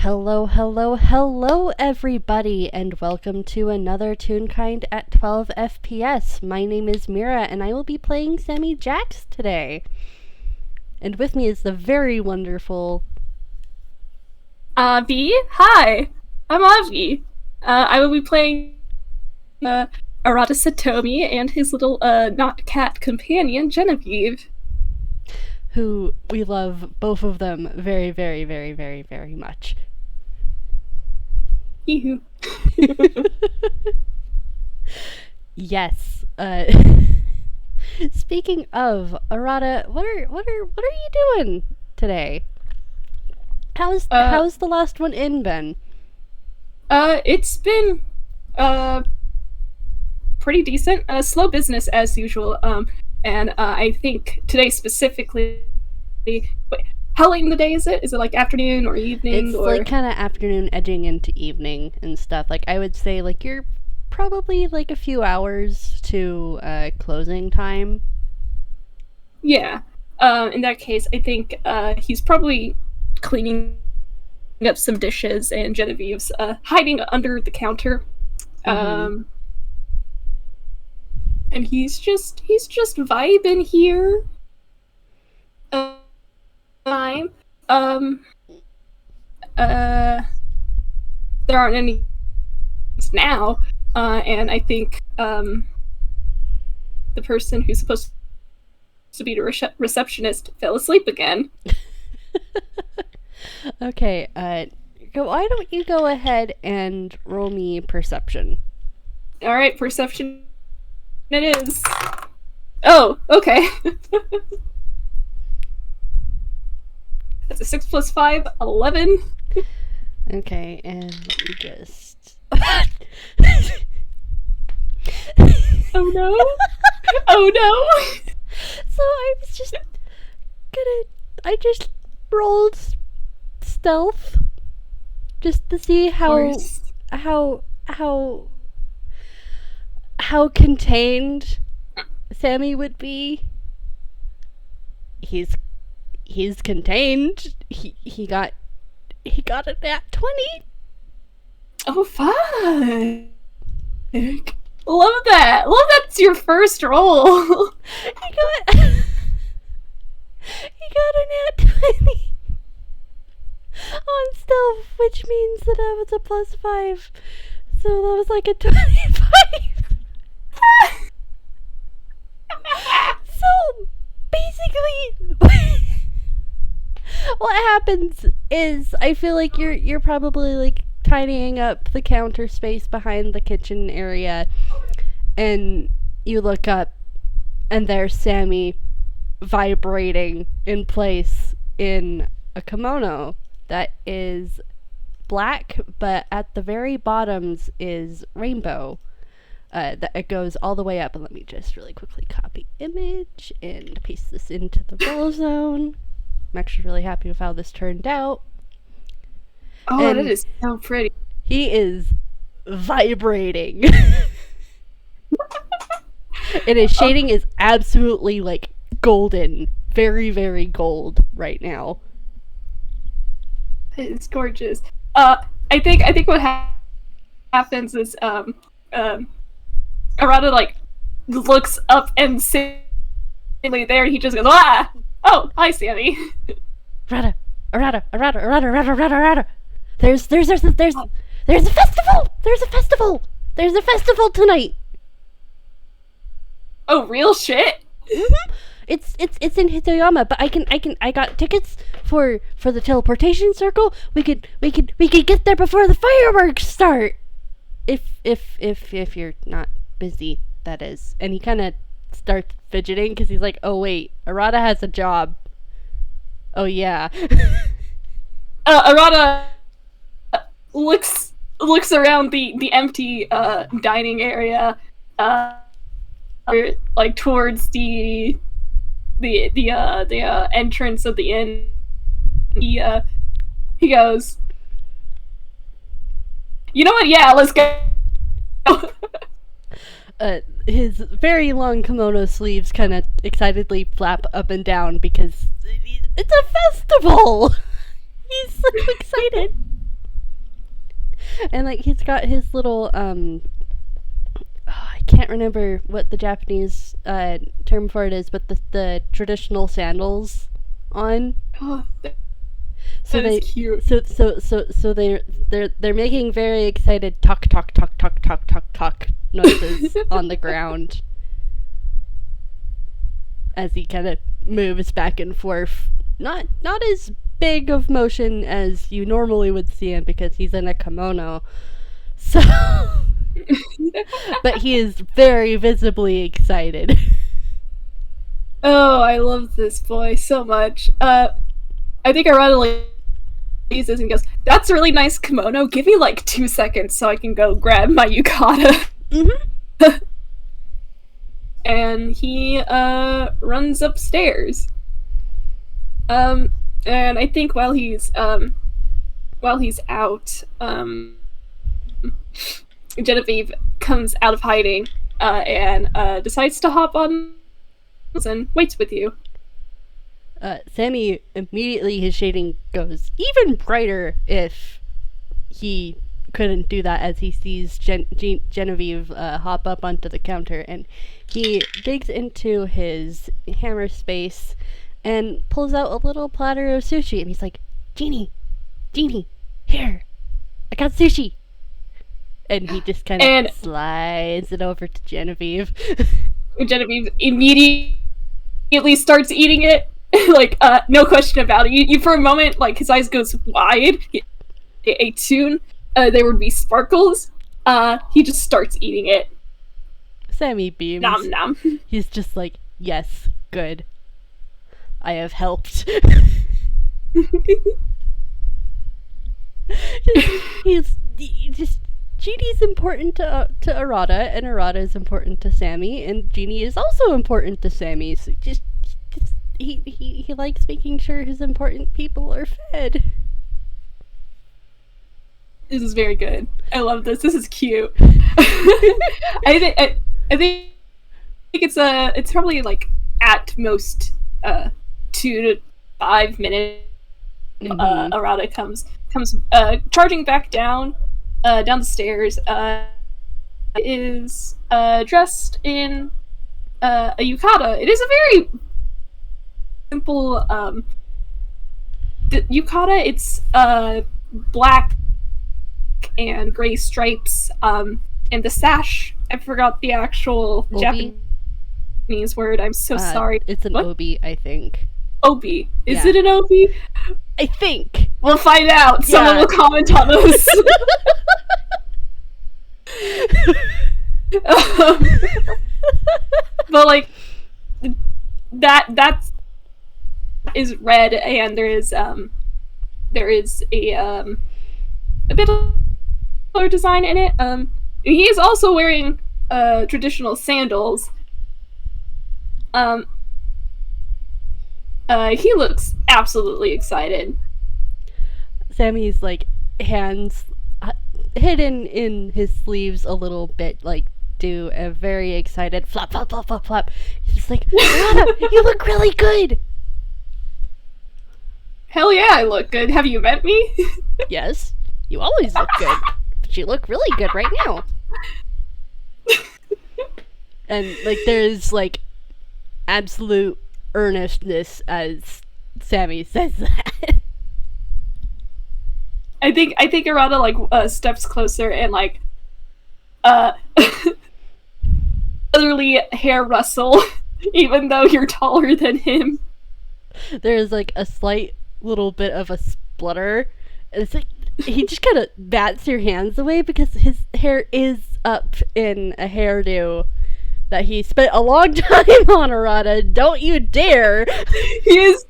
Hello, hello, hello, everybody, and welcome to another Toonkind at 12 FPS. My name is Mira, and I will be playing Sammy Jax today. And with me is the very wonderful Avi. Hi, I'm Avi. I will be playing Arata Satomi and his little not cat companion Genevieve. who we love both of them very, very, very, very, very much. Ew. Yes. Speaking of Arata, what are you doing today? How's the last one been? It's been pretty decent. Slow business as usual. And I think today specifically. Wait, how late in the day is it? Is it like afternoon or evening? It's or like kind of afternoon edging into evening and stuff. Like I would say, like you're probably like a few hours to closing time. Yeah. In that case, I think he's probably cleaning up some dishes, and Genevieve's hiding under the counter. And he's just vibing here. There aren't any now, and I think the person who's supposed to be the receptionist fell asleep again. Okay, why don't you go ahead and roll me perception? Alright, perception it is. Oh, okay. That's a 6 plus 5, 11. Okay, and you just... Oh no! Oh no! So I just rolled stealth just to see how contained Sammy would be. He's contained. He got a nat 20. Oh fuck! Love that! Love that's your first roll! He got a nat 20 on stealth, which means that I was a plus 5. So that was like a 25. So basically what happens is I feel like you're probably like tidying up the counter space behind the kitchen area, and you look up and there's Sammy vibrating in place in a kimono that is black, but at the very bottoms is rainbow. That it goes all the way up. And let me just really quickly copy image and paste this into the roll zone. I'm actually really happy with how this turned out. Oh, and that is so pretty. He is vibrating. And his shading is absolutely like golden. Very, very gold right now. It's gorgeous. I think what happens is Arata like looks up and sees there, and he just goes, "Ah! Oh, hi, Sammy." Arata. There's a festival. There's a festival tonight. Oh, real shit. Mm-hmm. It's in Hitoyama, but I got tickets for the teleportation circle. We could get there before the fireworks start. If you're not busy, that is. And he kind of starts fidgeting because he's like, oh wait, Arata has a job. Oh yeah. Arata looks around the empty dining area, like towards the entrance of the inn. He goes, "You know what? Yeah, let's go." His very long kimono sleeves kind of excitedly flap up and down because it's a festival. He's so excited. And like he's got his little I can't remember what the Japanese term for it is, but the traditional sandals on. Oh, So that is they cute. so they're making very excited talk talk talk talk talk talk talk noises on the ground as he kind of moves back and forth. Not as big of motion as you normally would see him because he's in a kimono. So but he is very visibly excited. Oh, I love this boy so much. I think Arata like sees this and goes, "That's a really nice kimono. Give me like 2 seconds so I can go grab my yukata." Mm-hmm. And he runs upstairs. And I think while he's out, Genevieve comes out of hiding and decides to hop on and waits with you. Sammy immediately his shading goes even brighter if he couldn't do that as he sees Genevieve hop up onto the counter, and he digs into his hammer space and pulls out a little platter of sushi, and he's like, Genie, here, I got sushi. And he just kind of slides it over to Genevieve. Genevieve immediately starts eating it. Like, no question about it. You for a moment, like, his eyes goes wide. A tune. There would be sparkles. He just starts eating it. Sammy beams. Nom nom. He's just like, yes, good. I have helped. he's just Genie's important to Arata, and Arata is important to Sammy, and Genie is also important to Sammy. So just he likes making sure his important people are fed. This is very good. I love this. This is cute. I think it's probably like at most 2 to 5 minutes. Mm-hmm. Arata comes charging back down the stairs. Is dressed in a yukata. It is a very simple yukata. It's black and gray stripes, and the sash, I forgot the actual Obi? Japanese word. I'm so sorry. It's an obi, I think. Obi. Is it an obi? I think. We'll find out. Yeah. Someone will comment on this. But like that is red, and there is a bit of color design in it. He is also wearing traditional sandals. He looks absolutely excited. Sammy's like hands hidden in his sleeves a little bit, like do a very excited flap flap flap flap flap. He's like, Arata, you look really good. Hell yeah, I look good. Have you met me? Yes, you always look good, but you look really good right now. And like there's like absolute earnestness as Sammy says that. I think Arata like steps closer and like literally hair rustle, even though you're taller than him. There's like a slight little bit of a splutter. It's like he just kind of bats your hands away because his hair is up in a hairdo that he spent a long time on, Arata. Don't you dare! He is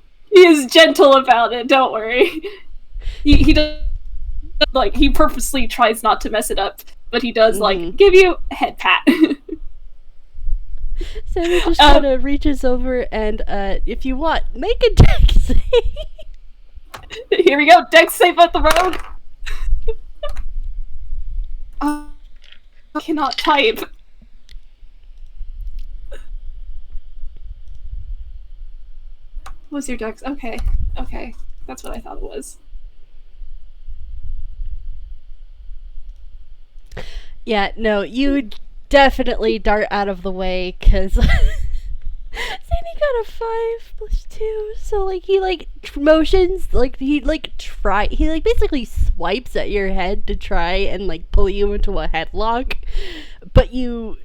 gentle about it. Don't worry. He does, like, he purposely tries not to mess it up, but he does like give you a head pat. Sammy just kind of reaches over and, if you want, make a dex save. Here we go. Dex save at the road. I cannot type. What's your dex? Okay. That's what I thought it was. Yeah, no, you definitely dart out of the way because Sammy got a 5+2. So like he like motions, like he like basically swipes at your head to try and like pull you into a headlock, but you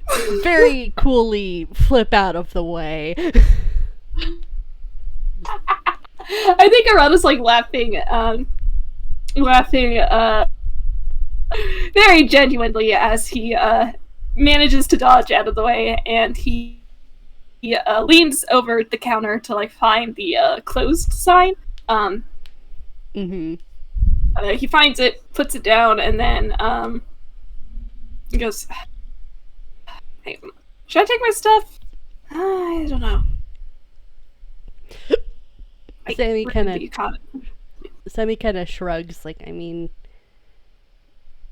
very coolly flip out of the way. I think Arata's like laughing very genuinely as he manages to dodge out of the way, and he leans over the counter to like find the closed sign. Mm-hmm. He finds it, puts it down, and then he goes, "Hey, should I take my stuff? I don't know." Sammy kind of shrugs, like, I mean,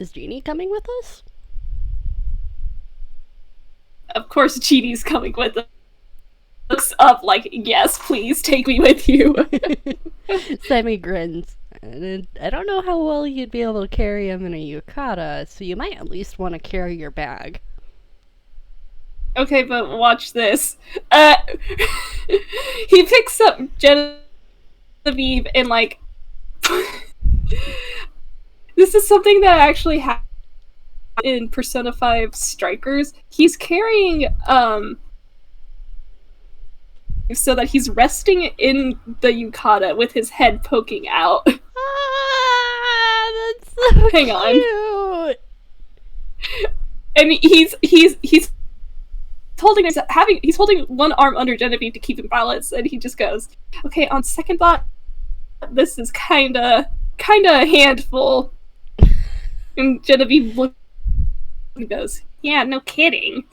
is Jeannie coming with us? Of course, Jeannie's coming with us. Looks up like, yes, please take me with you. Sammy grins. I don't know how well you'd be able to carry him in a yukata, so you might at least want to carry your bag. Okay, but watch this. He picks up Genevieve and like this is something that actually happened in Persona 5 Strikers. He's carrying so that he's resting in the yukata with his head poking out. Ah, that's so Hang cute. And he's holding one arm under Genevieve to keep him balanced, and he just goes, "Okay, on second thought, this is kinda a handful." And Genevieve looks and goes, "Yeah, no kidding."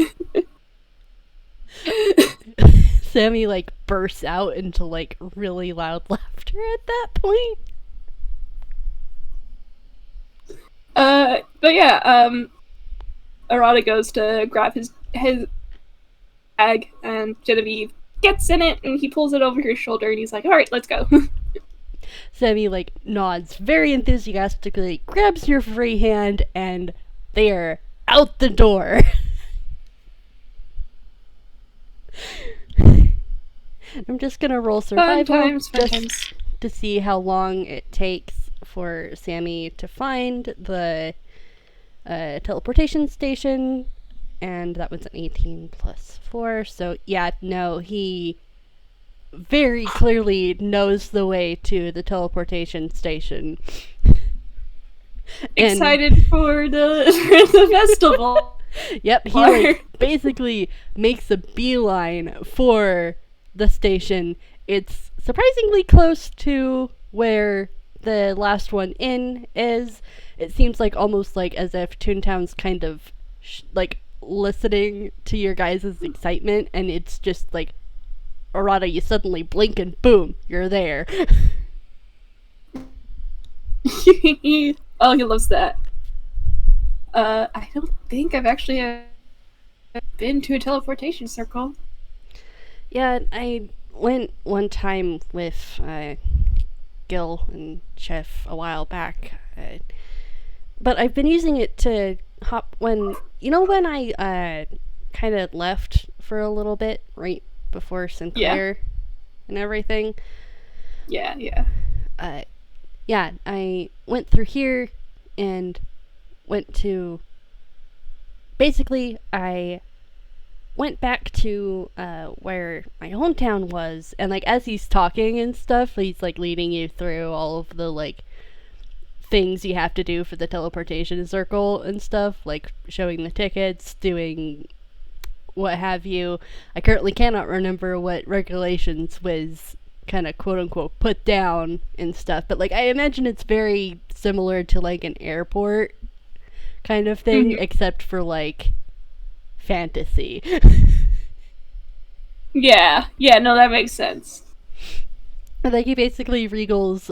Sammy like bursts out into like really loud laughter at that point. But yeah, Arata goes to grab his bag, and Genevieve gets in it, and he pulls it over his shoulder, and he's like, "All right, let's go." Sammy like nods very enthusiastically, grabs your free hand, and they're out the door. I'm just gonna roll survival just to see how long it takes for Sammy to find the teleportation station, and that was an 18+4. So yeah, no, he very clearly knows the way to the teleportation station. Excited for the festival. Yep, he like basically makes a beeline for the station. It's surprisingly close to where the last one in is. It seems like almost like as if Toontown's kind of like listening to your guys' excitement, and it's just like, Arata, you suddenly blink and boom, you're there. Oh, he loves that. I don't think I've actually been to a teleportation circle. Yeah, I went one time with Gil and Chef a while back, but I've been using it to hop when I kind of left for a little bit right before Sinclair and everything. Yeah. Yeah, I went through here and went to... Basically, I went back to where my hometown was, and like as he's talking and stuff, he's like leading you through all of the like things you have to do for the teleportation circle and stuff, like showing the tickets, doing what have you. I currently cannot remember what regulations was kind of quote unquote put down and stuff, but like I imagine it's very similar to like an airport kind of thing, except for like fantasy. Yeah, no, that makes sense. Like he basically regals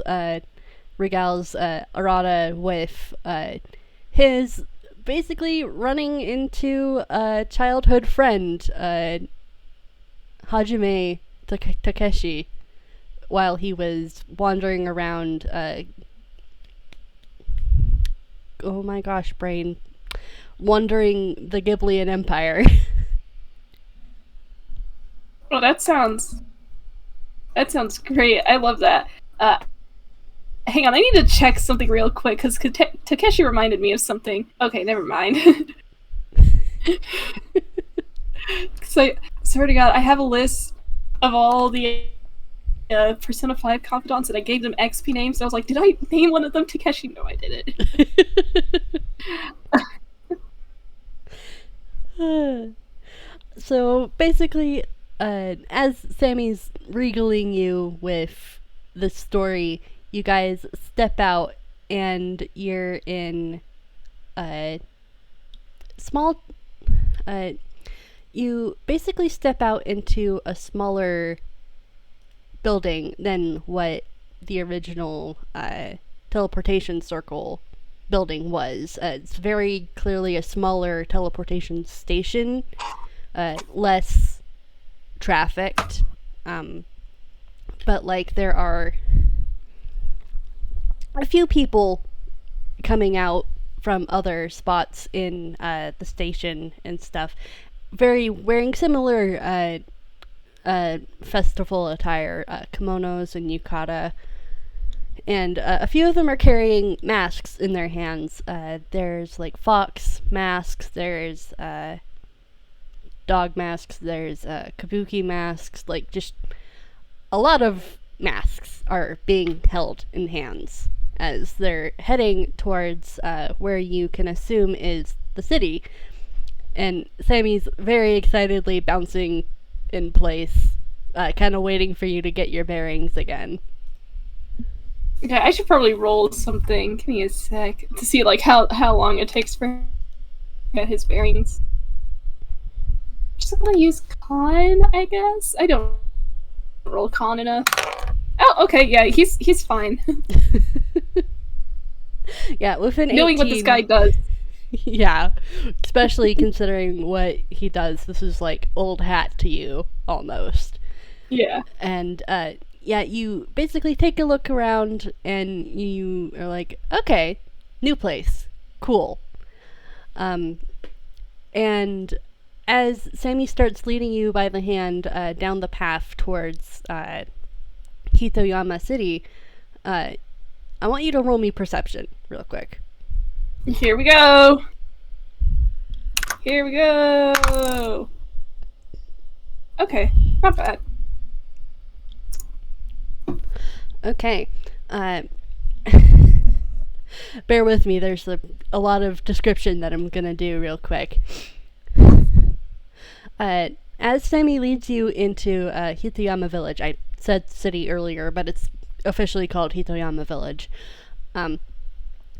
Arata with his basically running into a childhood friend, Hajime Takeshi, while he was wandering around oh my gosh, brain. wandering the Ghiblian Empire. Well, that sounds great. I love that. Hang on, I need to check something real quick because Takeshi reminded me of something. Okay, never mind. Because I swear to God, I have a list of all the Persona 5 confidants, and I gave them XP names. So I was like, did I name one of them Takeshi? No, I didn't. So basically, as Sammy's regaling you with the story, you guys step out and you're in a small. You basically step out into a smaller building than what the original teleportation circle building was. It's very clearly a smaller teleportation station, less trafficked, but like there are a few people coming out from other spots in the station and stuff, very wearing similar festival attire, kimonos and yukata, and a few of them are carrying masks in their hands. There's like fox masks, there's dog masks, there's kabuki masks, like just a lot of masks are being held in hands as they're heading towards where you can assume is the city. And Sammy's very excitedly bouncing in place, kind of waiting for you to get your bearings again. Okay, I should probably roll something. Give me a sec to see like how long it takes for him to get his bearings. Just gonna use con, I guess. I don't roll con enough. Oh, okay, yeah, he's fine. Yeah, with an 18, knowing what this guy does. Yeah, especially considering what he does. This is like old hat to you, almost. Yeah. And, yeah, you basically take a look around and you are like, okay, new place. Cool. And as Sammy starts leading you by the hand down the path towards Hitoyama City, I want you to roll me perception real quick. Here we go. Here we go. Okay, not bad. Okay. Bear with me, there's a lot of description that I'm gonna do real quick. As Sammy leads you into Hitoyama Village, I said city earlier, but it's officially called Hitoyama Village.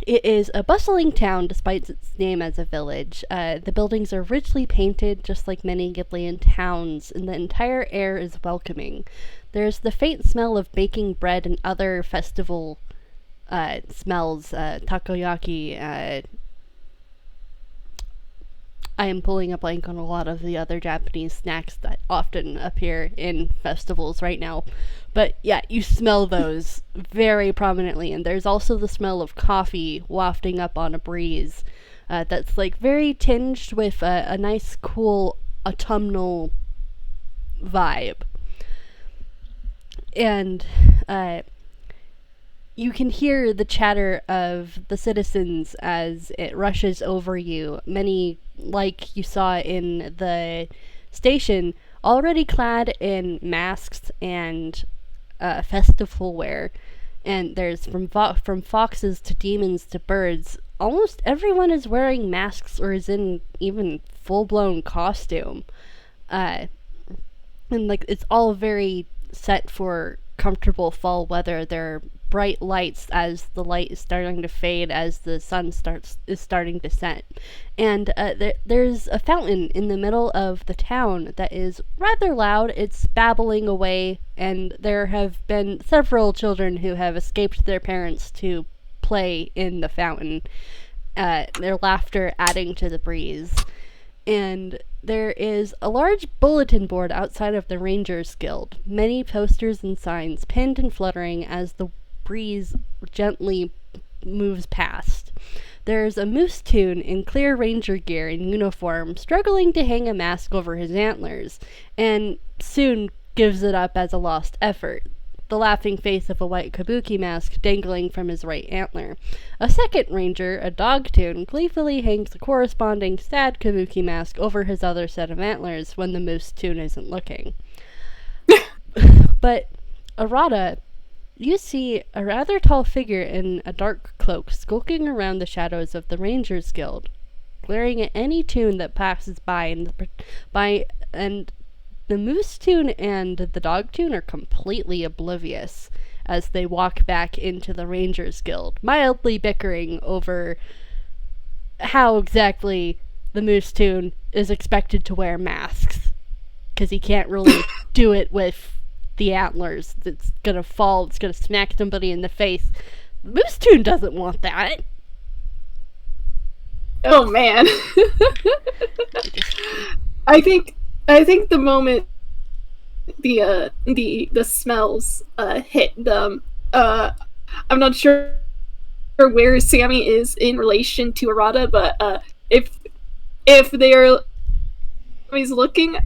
It is a bustling town despite its name as a village. The buildings are richly painted, just like many Ghiblian towns, and the entire air is welcoming. There's the faint smell of baking bread and other festival smells, takoyaki. I am pulling a blank on a lot of the other Japanese snacks that often appear in festivals right now. But yeah, you smell those very prominently. And there's also the smell of coffee wafting up on a breeze that's like very tinged with a nice, cool autumnal vibe. And you can hear the chatter of the citizens as it rushes over you. Many, like you saw in the station, already clad in masks and festival wear. And there's from foxes to demons to birds. Almost everyone is wearing masks or is in even full-blown costume. And like it's all very set for comfortable fall weather. There are bright lights as the light is starting to fade as the sun is starting to set. And there's a fountain in the middle of the town that is rather loud. It's babbling away, and there have been several children who have escaped their parents to play in the fountain, their laughter adding to the breeze. And there is a large bulletin board outside of the Rangers Guild. Many posters and signs pinned and fluttering as the breeze gently moves past. there's a moose toon in clear ranger gear and uniform struggling to hang a mask over his antlers, and soon gives it up as a lost effort, the laughing face of a white kabuki mask dangling from his right antler. A second ranger, a dog toon, gleefully hangs a corresponding sad kabuki mask over his other set of antlers when the moose toon isn't looking. But Arata, you see a rather tall figure in a dark cloak skulking around the shadows of the Rangers Guild, glaring at any toon that passes by, and the moose toon and the dog toon are completely oblivious as they walk back into the Rangers Guild, mildly bickering over how exactly the moose toon is expected to wear masks, because he can't really do it with the antlers. It's gonna fall, it's gonna smack somebody in the face. The moose toon doesn't want that. Oh man. I think the moment the smells hit them, I'm not sure where Sammy is in relation to Arata, but if he's looking,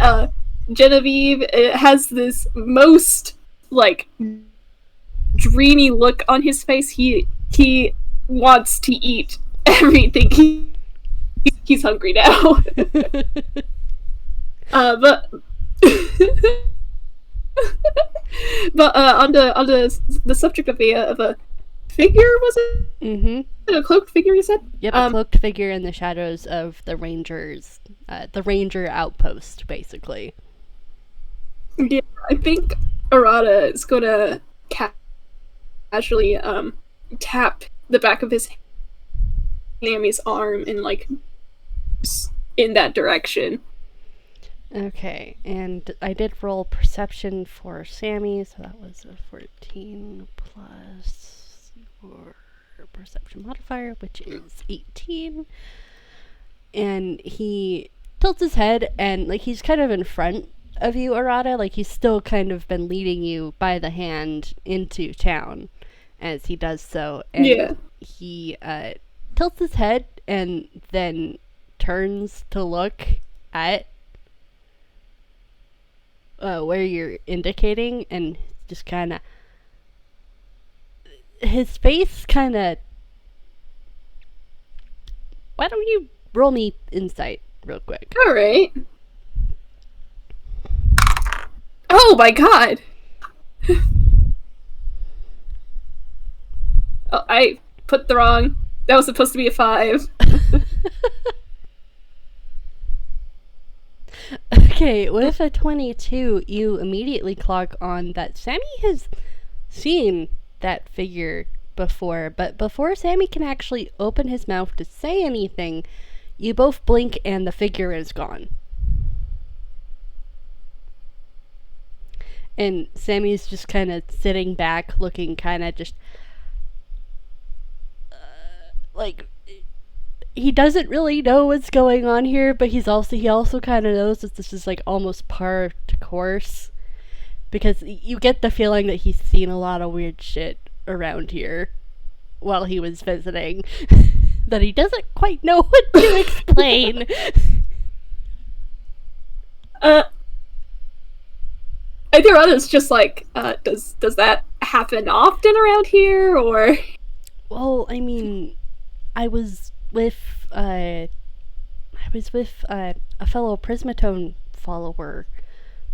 Genevieve has this most like dreamy look on his face. He wants to eat everything. He's hungry now. But on the subject of a figure, was it? Mm-hmm. A cloaked figure, you said? Yep, a cloaked figure in the shadows of the Rangers, the Ranger outpost, basically. Yeah, I think Arata is gonna casually tap the back of his Sammy's arm and like in that direction. Okay, and I did roll perception for Sammy, so that was a 14 plus your perception modifier, which is 18. And he tilts his head, and like he's kind of in front of you, Arata, like he's still kind of been leading you by the hand into town as he does so. And he tilts his head and then turns to look at where you're indicating, and just kind of his face kind of. Why don't you roll me insight real quick? All right. Oh my god. Oh, I put the wrong. That was supposed to be a 5. Okay, with a 22, you immediately clock on that Sammy has seen that figure before, but before Sammy can actually open his mouth to say anything, you both blink and the figure is gone. And Sammy's just kind of sitting back, looking kind of just like he doesn't really know what's going on here, but he also kind of knows that this is like almost par to course, because you get the feeling that he's seen a lot of weird shit around here while he was visiting that he doesn't quite know what to explain. I think others just like, does that happen often around here, or? Well, I mean, I was with a fellow Prismatone follower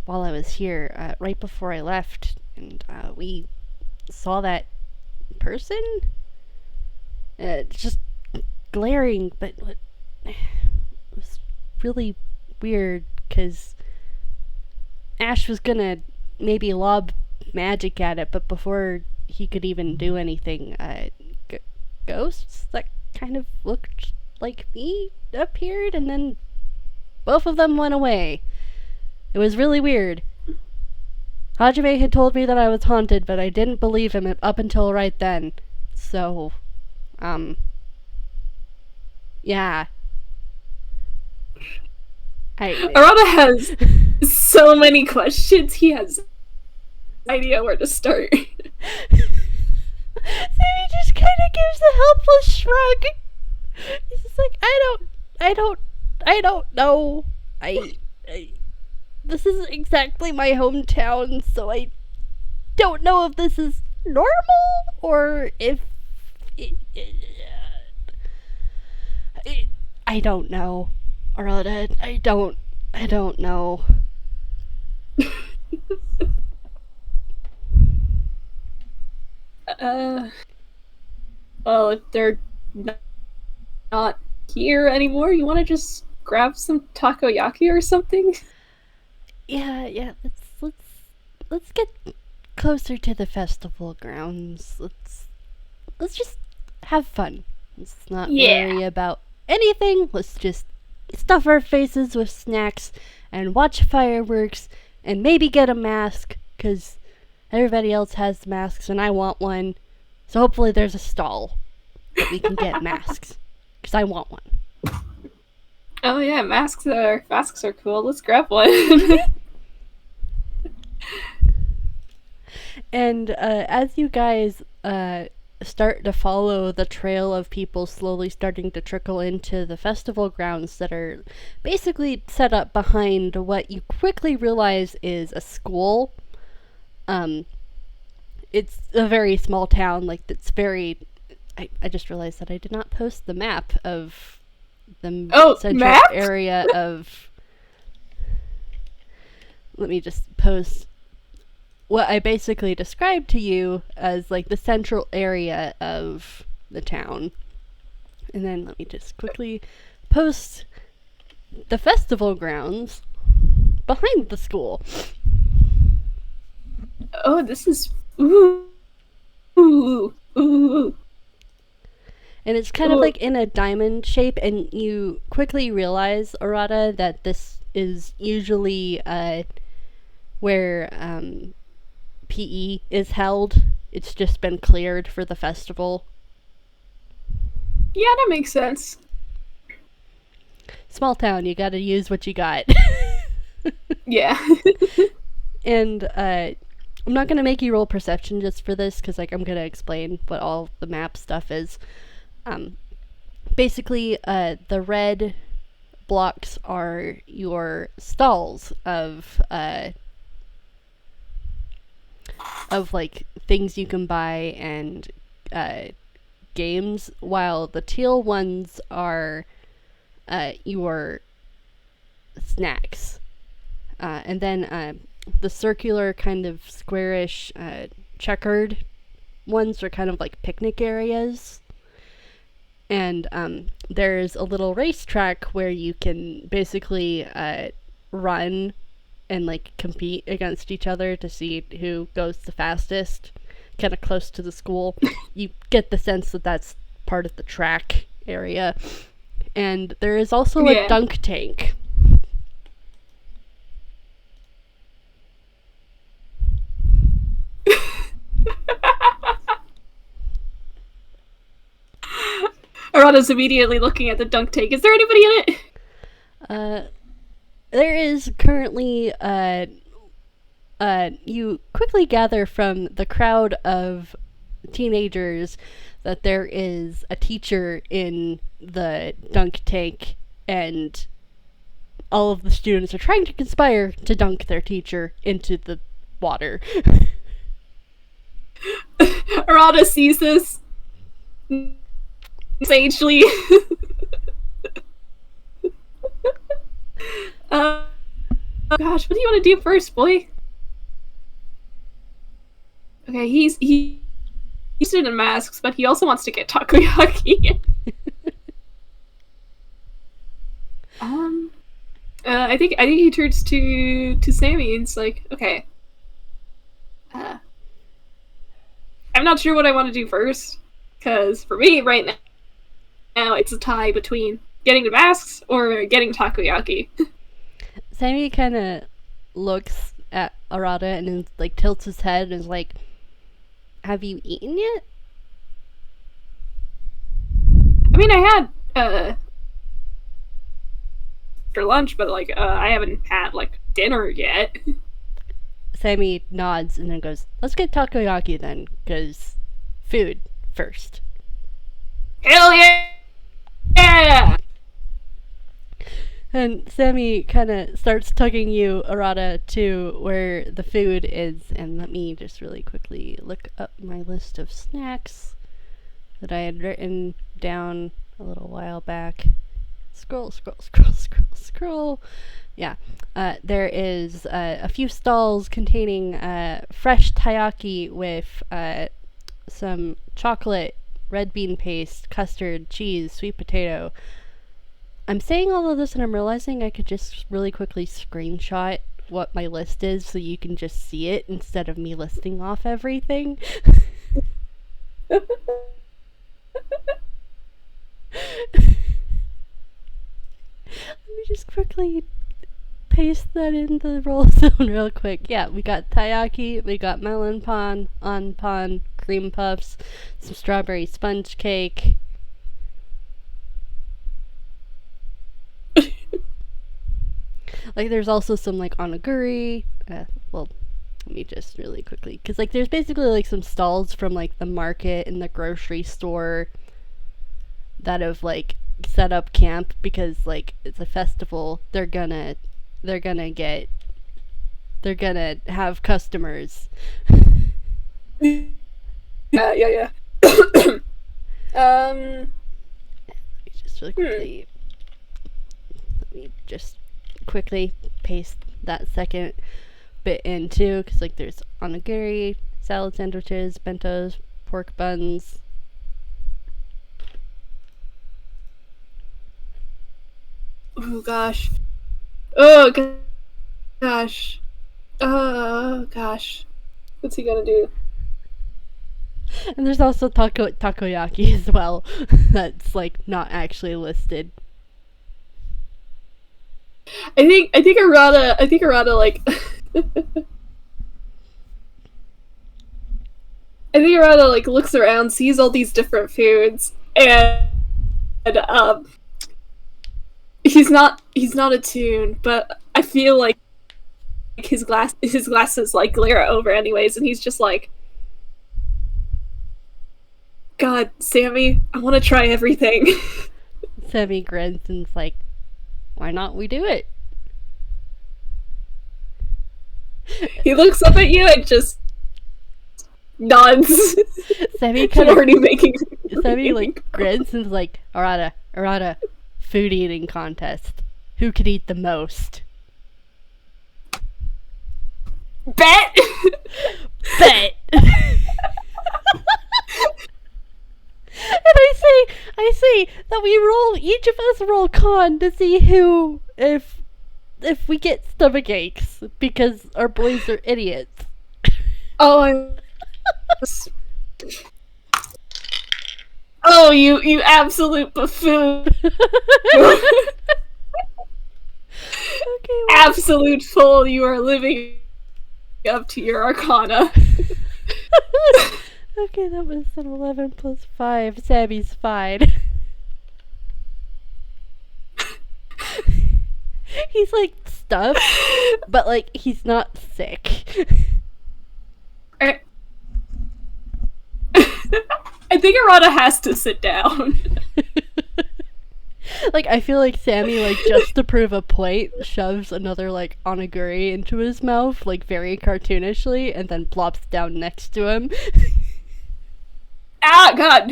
while I was here, right before I left, and we saw that person, just glaring, but it was really weird, because Ash was gonna maybe lob magic at it, but before he could even do anything, ghosts that kind of looked like me appeared, and then both of them went away. It was really weird. Hajime had told me that I was haunted, but I didn't believe him up until right then. So, yeah. Arata has so many questions, he has no idea where to start. Sammy just kind of gives a helpless shrug. He's just like, I don't know. I this is exactly my hometown, so I don't know if this is normal or if I don't know. Arata, I don't know. Well, if they're not here anymore, you want to just grab some takoyaki or something? Yeah, let's get closer to the festival grounds. Let's just have fun. Let's not worry about anything. Let's just stuff our faces with snacks and watch fireworks and maybe get a mask, because everybody else has masks and I want one. So hopefully there's a stall that we can get masks, because I want one. Oh yeah, masks are cool. Let's grab one. And as you guys start to follow the trail of people slowly starting to trickle into the festival grounds that are basically set up behind what you quickly realize is a school. It's a very small town, like it's very... I just realized that I did not post the map of the central area of... Let me just post what I basically described to you as like the central area of the town. And then let me just quickly post the festival grounds behind the school. Oh, this is... Ooh. Ooh. Ooh. And it's kind of like in a diamond shape, and you quickly realize, Arata, that this is usually where PE is held. It's just been cleared for the festival. Yeah, that makes sense. Small town, you gotta use what you got. Yeah. And I'm not gonna make you roll perception just for this, because like I'm gonna explain what all the map stuff is. Basically, the red blocks are your stalls of like things you can buy and games, while the teal ones are your snacks. And then the circular kind of squarish checkered ones are kind of like picnic areas. And there's a little racetrack where you can basically run and like compete against each other to see who goes the fastest, kind of close to the school. You get the sense that that's part of the track area. And there is also a dunk tank. Arata's immediately looking at the dunk tank. Is there anybody in it? There is currently, you quickly gather from the crowd of teenagers that there is a teacher in the dunk tank, and all of the students are trying to conspire to dunk their teacher into the water. Arata sees this sagely. Oh gosh, what do you want to do first, boy? Okay, he's in masks, but he also wants to get takoyaki. I think he turns to Sammy and it's like, okay, I'm not sure what I want to do first, because for me right now it's a tie between getting the masks or getting takoyaki. Sammy kind of looks at Arata and then, like, tilts his head and is like, have you eaten yet? I mean, I had for lunch, but like I haven't had like dinner yet. Sammy nods and then goes, let's get takoyaki then, because food first. Hell yeah! And Sammy kind of starts tugging you, Arata, to where the food is. And let me just really quickly look up my list of snacks that I had written down a little while back. Scroll, scroll, scroll, scroll, scroll. Yeah. There is a few stalls containing fresh taiyaki with some chocolate, red bean paste, custard, cheese, sweet potato. I'm saying all of this and I'm realizing I could just really quickly screenshot what my list is so you can just see it instead of me listing off everything. Let me just quickly paste that into the roll zone real quick. Yeah, we got taiyaki, we got melon pan, anpan, cream puffs, some strawberry sponge cake. Like, there's also some, like, onigiri. Well, let me just really quickly... Because, like, there's basically, like, some stalls from, like, the market and the grocery store that have, like, set up camp because, like, it's a festival. They're gonna have customers. Yeah. Let me just really quickly... Let me just quickly paste that second bit in too, because like there's onigiri, salad sandwiches, bentos, pork buns. Oh gosh. Oh gosh. Oh gosh. What's he gonna do? And there's also takoyaki as well. That's like not actually listed. I think Arata like I think Arata like looks around, sees all these different foods, and he's not attuned, but I feel like his glasses like glare over anyways, and he's just like, God, Sammy, I want to try everything. Sammy grins and's like, why not we do it? He looks up at you and just nods. Sammy kind of already making. Sammy like grins and's like, Arata, food eating contest. Who could eat the most? Bet. Bet. And I say that each of us roll con to see who, if we get stomach aches because our boys are idiots. Oh, oh, you absolute buffoon! Okay, well. Absolute fool! You are living up to your arcana. Okay, that was an 11 plus 5. Sammy's fine. He's like stuffed, but like he's not sick. I think Arata has to sit down. Like, I feel like Sammy, like, just to prove a point, shoves another, like, onigiri into his mouth, like, very cartoonishly, and then plops down next to him. Ah, God!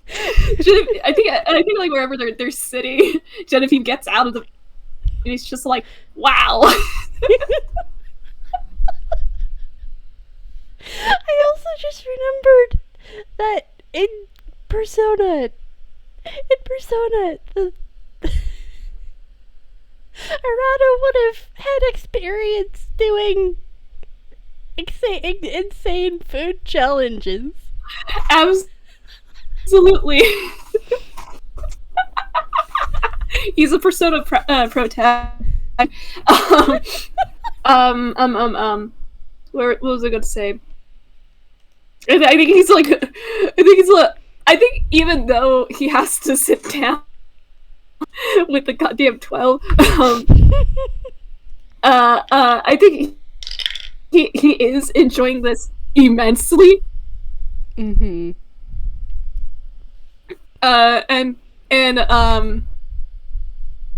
I think like wherever they're sitting, Genevieve gets out of the, and he's just like, wow. I also just remembered that in Persona, the Arata would have had experience doing insane food challenges. Absolutely. He's a Persona pro tag. What was I going to say? I think even though he has to sit down with the goddamn 12, I think he is enjoying this immensely. Mm-hmm. And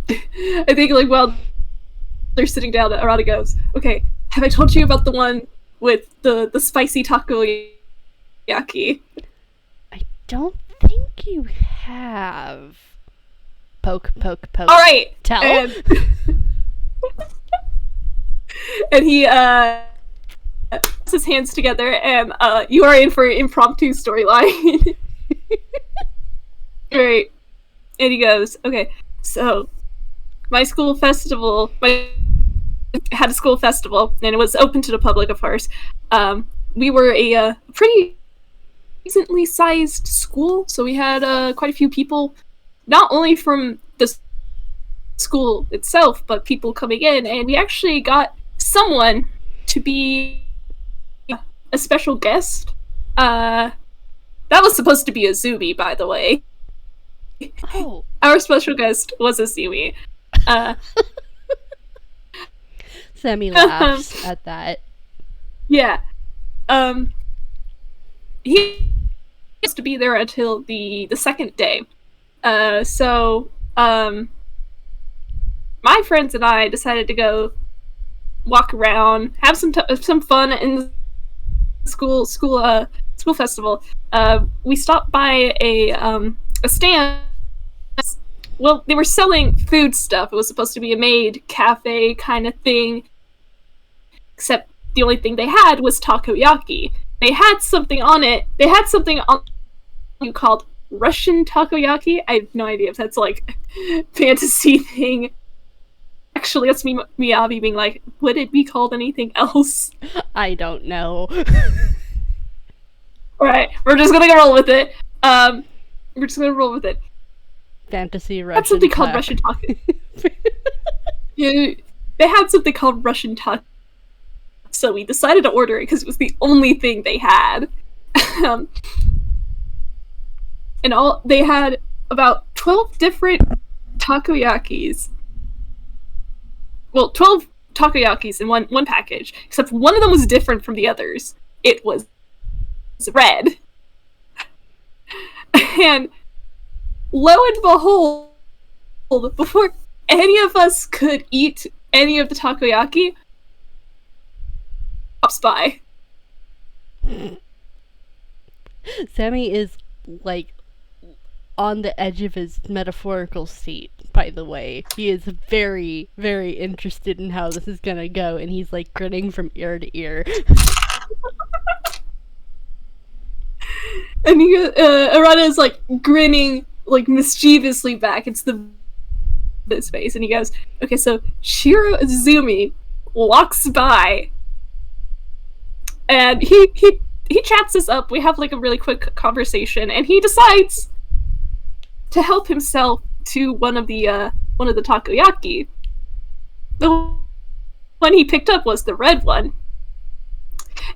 I think like while they're sitting down, Arata goes, "Okay, have I told you about the one with the spicy takoyaki?" I don't think you have. Poke, poke, poke. All right, Tell. And he puts his hands together, and you are in for an impromptu storyline. Right. And he goes, "Okay, so my school festival, had a school festival, and it was open to the public, of course. We were a pretty decently sized school, so we had quite a few people, not only from the school itself, but people coming in, and we actually got someone to be a special guest. That was supposed to be Azumi, by the way. Oh. Our special guest was Azumi. Sammy laughs at that. Yeah. He used to be there until the second day. So my friends and I decided to go walk around, have some fun in the school festival. We stopped by a stand. Well, they were selling food stuff. It was supposed to be a maid cafe kind of thing, except the only thing they had was takoyaki. They had something on it. They had something on you called Russian takoyaki. I have no idea if that's like a fantasy thing. Actually, that's me Avi being like, would it be called anything else? I don't know. Alright, we're just gonna roll with it. We're just gonna roll with it. Fantasy Russian. That's something called Russian taco. Yeah, they had something called Russian taco. So we decided to order it because it was the only thing they had. And they had about 12 different takoyakis. Well, 12 takoyakis in one package, except one of them was different from the others. It was red. And lo and behold, before any of us could eat any of the takoyaki, pops by. Sammy is like on the edge of his metaphorical seat, by the way. He is very, very interested in how this is gonna go, and he's like grinning from ear to ear. And Arata is like grinning like mischievously back. It's his face, and he goes, "Okay, so Shiro Azumi walks by, and he chats us up. We have like a really quick conversation, and he decides to help himself to one of the takoyaki. The one he picked up was the red one,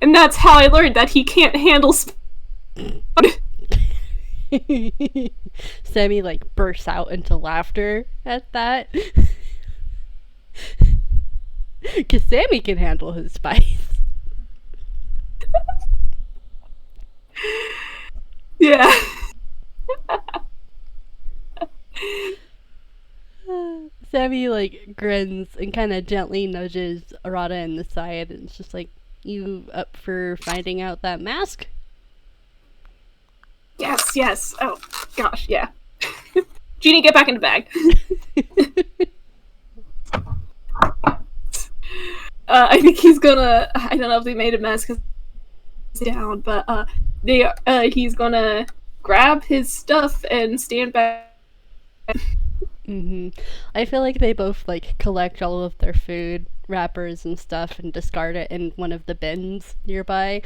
and that's how I learned that he can't handle." Sammy like bursts out into laughter at that. Cause Sammy can handle his spice. Yeah. Sammy like grins and kind of gently nudges Arata in the side, and it's just like, "You up for finding out that mask?" Yes. Oh, gosh, yeah. Genie, get back in the bag. I think he's gonna... I don't know if they made a mess because he's down, but he's gonna grab his stuff and stand back. I feel like they both like collect all of their food wrappers and stuff and discard it in one of the bins nearby.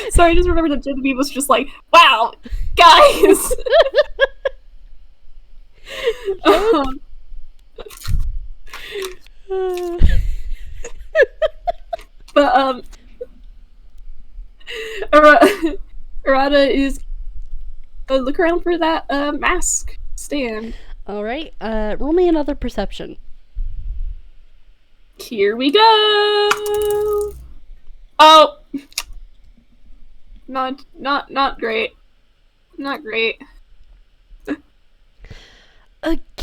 Sorry, I just remembered that Genevieve was just like, "Wow, guys!" But Arata is look around for that mask stand. All right, roll me another perception. Here we go. Oh. Not great. Not great.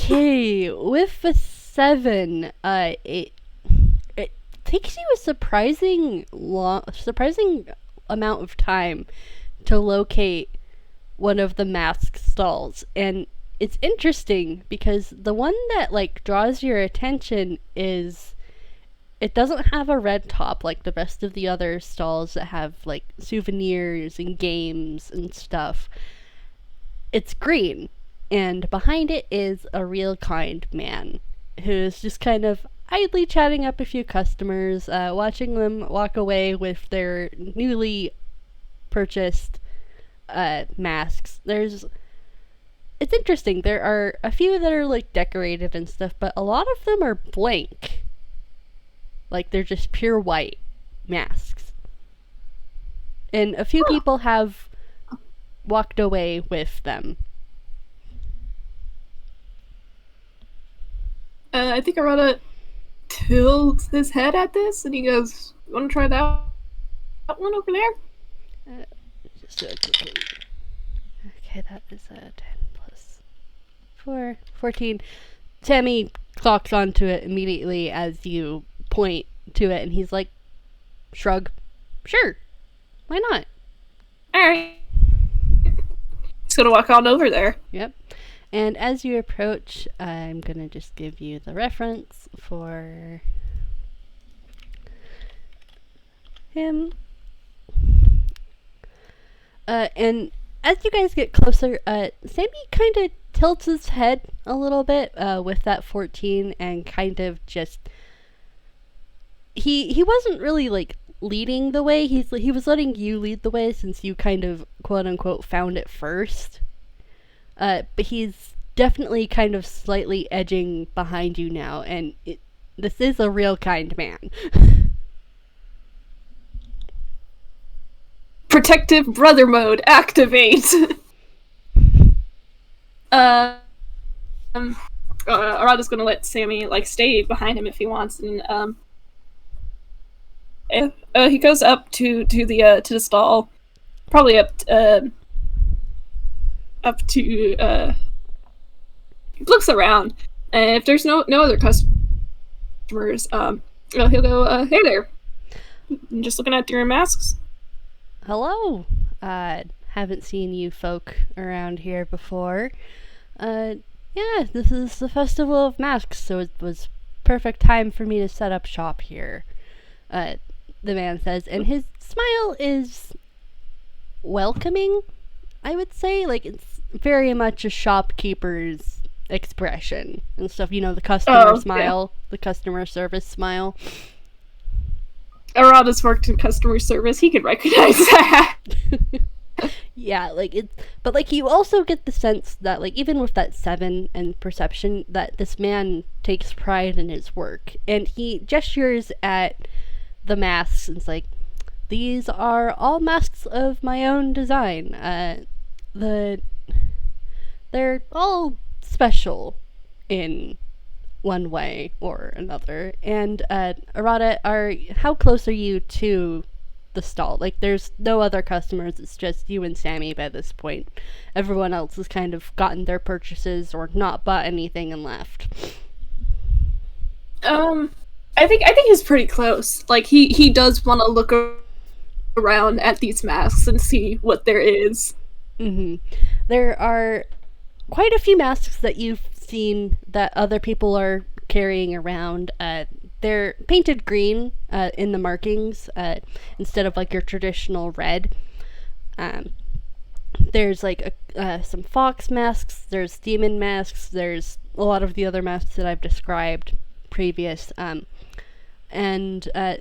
Okay, with a 7, it takes you a surprising amount of time to locate one of the mask stalls, and it's interesting because the one that like draws your attention is it doesn't have a red top like the rest of the other stalls that have like souvenirs and games and stuff. It's green, and behind it is a real kind man who's just kind of idly chatting up a few customers, watching them walk away with their newly purchased masks. It's interesting. There are a few that are like decorated and stuff, but a lot of them are blank. Like they're just pure white masks. And a few people have walked away with them. I think Arata tilts his head at this, and he goes, "You want to try that one over there?" Just do it quickly. Okay, that is a 10 plus 4, 14. Sammy clocks onto it immediately as you point to it, and he's like, shrug. Sure. Why not? Alright. Just gonna walk on over there. Yep. And as you approach, I'm gonna just give you the reference for him. And as you guys get closer, Sammy kind of tilts his head a little bit with that 14 and kind of just... He wasn't really, like, leading the way. He was letting you lead the way since you kind of, quote-unquote, found it first. But he's definitely kind of slightly edging behind you now, and this is a real kind man. Protective brother mode, activate! Arata's gonna let Sammy, like, stay behind him if he wants, and, he goes up to the stall, probably up to, he looks around, and if there's no other customers, he'll go, "Hey there, I'm just looking at your masks." Hello. Haven't seen you folk around here before. Yeah, this is the Festival of Masks, so it was perfect time for me to set up shop here. The man says, and his smile is welcoming, I would say. Like, it's very much a shopkeeper's expression and stuff. You know, the customer smile, the customer service smile. Arata's worked in customer service. He could recognize that. Yeah, like but like you also get the sense that like even with that 7 and perception that this man takes pride in his work, and he gestures at the masks and it's like, these are all masks of my own design. They're all special in one way or another. And Arata, how close are you to the stall? Like, there's no other customers, it's just you and Sammy by this point. Everyone else has kind of gotten their purchases or not bought anything and left. I think he's pretty close. Like, he does want to look around at these masks and see what there is. There are quite a few masks that you've seen that other people are carrying around. They're painted green in the markings instead of like your traditional red. There's like some fox masks, there's demon masks, there's a lot of the other masks that I've described previous. And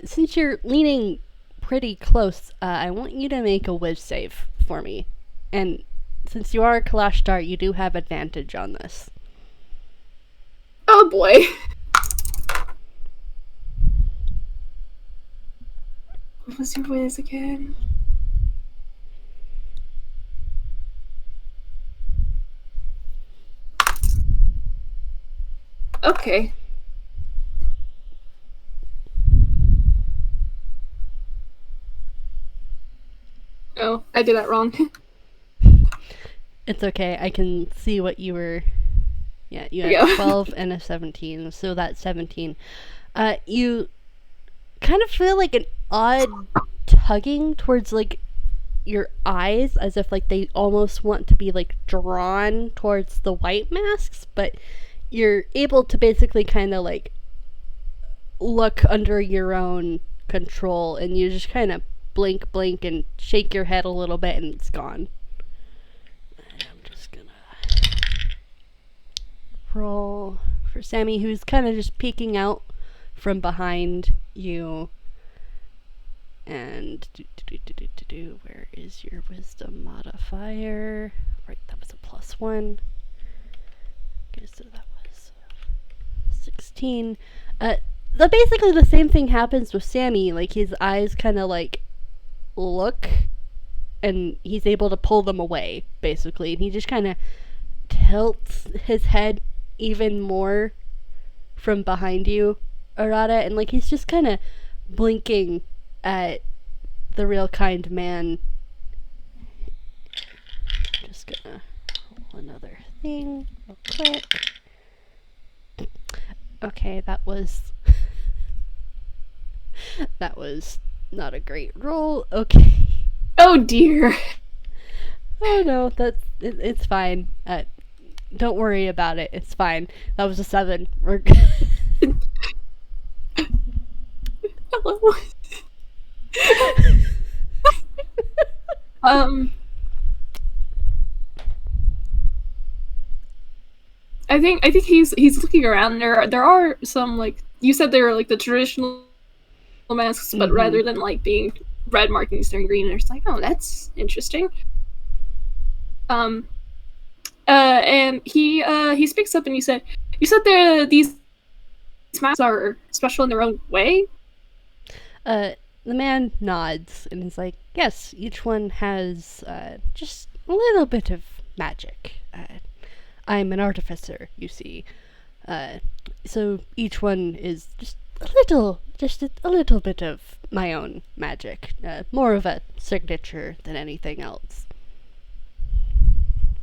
since you're leaning pretty close, I want you to make a whiz save for me. And since you are a Kalash Dart, you do have advantage on this. Oh boy. What was your whiz again? Okay. Oh, I did that wrong. It's okay, I can see what you were... Yeah, you There we had go. 12 and a 17, so that's 17. You kind of feel like an odd tugging towards like your eyes, as if like they almost want to be like drawn towards the white masks, but you're able to basically kind of like look under your own control, and you just kind of blink and shake your head a little bit, and it's gone. And I'm just gonna roll for Sammy, who's kind of just peeking out from behind you. And where is your wisdom modifier? Right, that was a +1. Okay, so that was 16. Basically the same thing happens with Sammy. Like, his eyes kind of like look, and he's able to pull them away, basically. And he just kind of tilts his head even more from behind you, Arata, and like he's just kind of blinking at the real kind man. Just gonna roll another thing real quick. Okay, that was not a great roll. Okay. Oh dear. Oh no, it's fine. Don't worry about it. It's fine. That was a 7. We're Hello. I think he's looking around. There are some, like you said, they were like the traditional masks, but rather than like being red markings, they're in green. And it's like, oh, that's interesting. And he speaks up, and you said these masks are special in their own way. The man nods and is like, yes, each one has just a little bit of magic. I'm an artificer, you see. So each one is just a little bit of my own magic. More of a signature than anything else.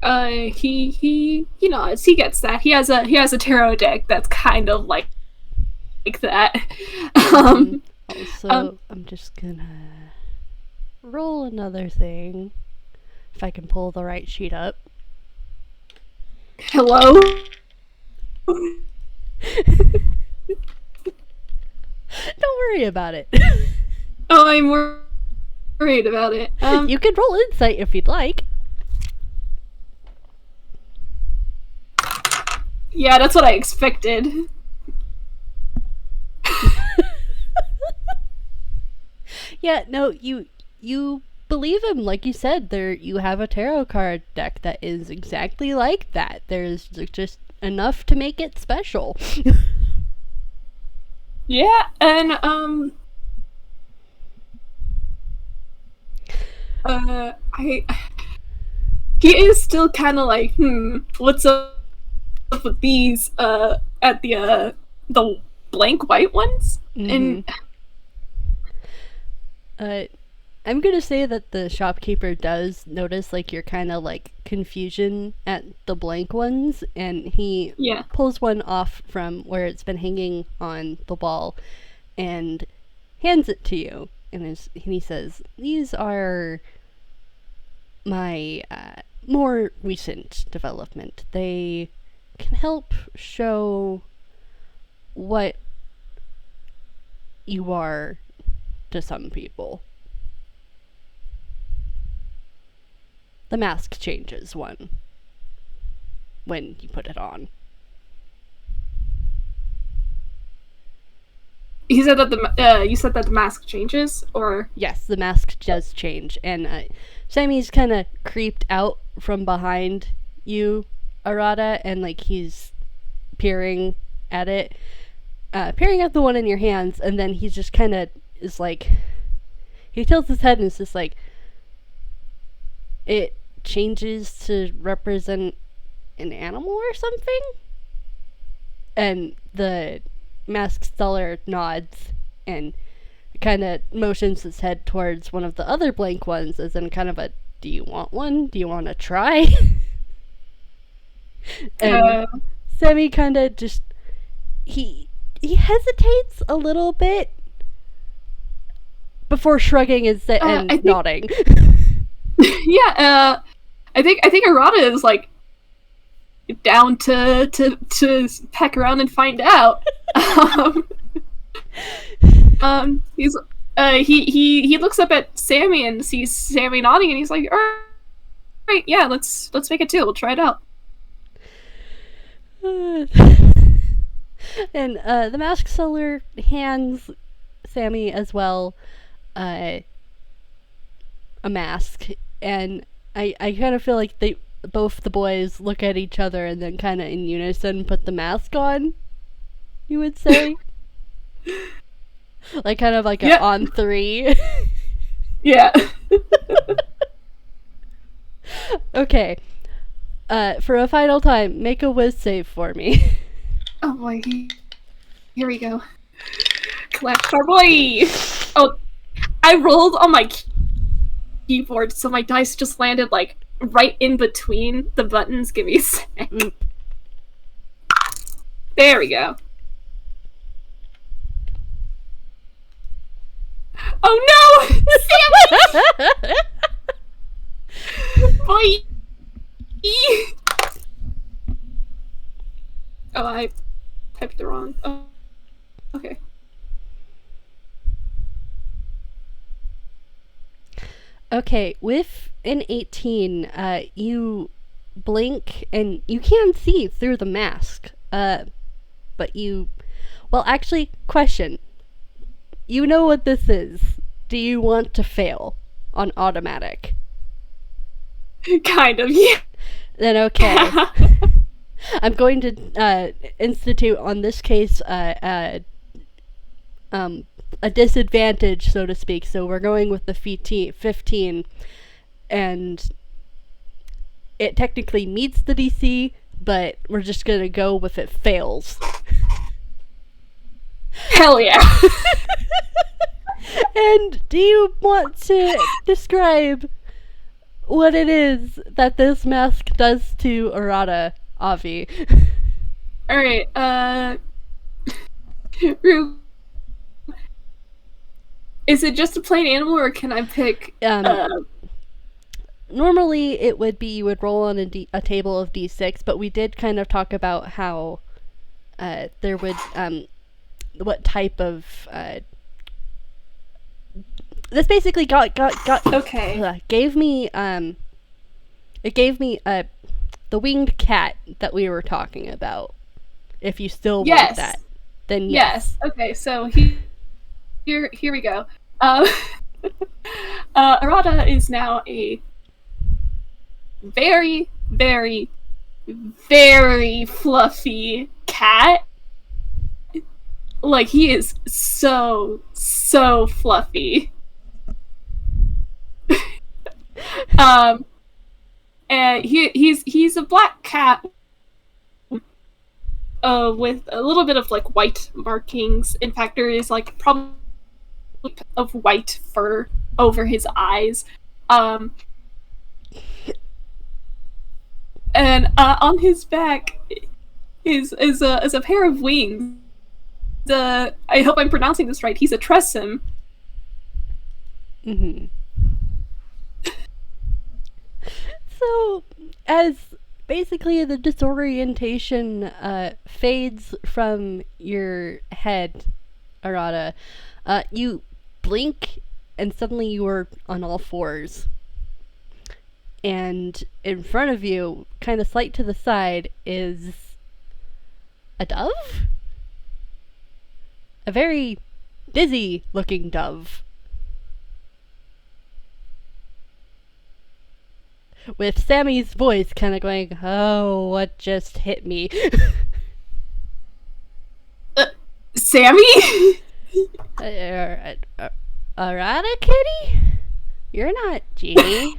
He nods. He gets that. He has a tarot deck that's kind of like that. Also, I'm just gonna roll another thing, if I can pull the right sheet up. Hello? Don't worry about it. Oh, I'm worried about it. You can roll insight if you'd like. Yeah, that's what I expected. Yeah, no, you believe him. Like you said, you have a tarot card deck that is exactly like that. There's just enough to make it special. Yeah, and he is still kind of like, what's up with these at the blank white ones? And I'm gonna say that the shopkeeper does notice like your kind of like confusion at the blank ones, and he pulls one off from where it's been hanging on the wall and hands it to you, and he says, these are my more recent development. They can help show what you are to some people. The mask changes one when you put it on. He said that you said that the mask changes, or yes, the mask does change, and Sammy's kind of creeped out from behind you, Arata, and like he's peering at it, peering at the one in your hands, and then he's just kind of is like, he tilts his head and is just like, it changes to represent an animal or something, and the masked seller nods and kind of motions his head towards one of the other blank ones, as in kind of a, do you want one? Do you want to try? And Sammy kind of just he hesitates a little bit before shrugging his and nodding. Yeah, I think Arata is like down to peck around and find out. He looks up at Sammy and sees Sammy nodding, and he's like, "All right, yeah, let's make it too. We'll try it out." And the mask seller hands Sammy as well a mask, and I kind of feel like both the boys look at each other and then kind of in unison put the mask on, you would say. Like kind of like a on three. Yeah. Okay. For a final time, make a whiz save for me. Oh boy. Here we go. Collect our boy! Oh, I rolled on my keyboard, so my dice just landed like right in between the buttons. Give me a sec. There we go. Oh no! Sammy! Boy! Oh, I typed the wrong. Oh, okay. Okay, with an 18, you blink and you can see through the mask. But you... Well, actually, question. You know what this is. Do you want to fail on automatic? Kind of, yeah. Then okay. I'm going to institute on this case a disadvantage, so to speak. So we're going with the 15, and it technically meets the DC, but we're just gonna go with it fails. Hell yeah. And do you want to describe what it is that this mask does to Arata, Avi? Alright, Rue, is it just a plain animal, or can I pick, Normally it would be you would roll on a table of D6, but we did kind of talk about how there would, what type of, this basically got okay. Gave me it gave me the winged cat that we were talking about. If you still want that, then yes. Okay, so here we go. Arata is now a very, very, very fluffy cat. Like, he is so fluffy. And he's a black cat with a little bit of like white markings. In fact, there is like probably of white fur over his eyes. And on his back is a pair of wings. I hope I'm pronouncing this right. He's a tressum. Mm-hmm. So, as basically the disorientation fades from your head, Arata, you blink and suddenly you are on all fours. And in front of you, kind of slight to the side, is a dove? A very dizzy looking dove. With Sammy's voice kind of going, "Oh, what just hit me?" Sammy? Arata, kitty? You're not Genie.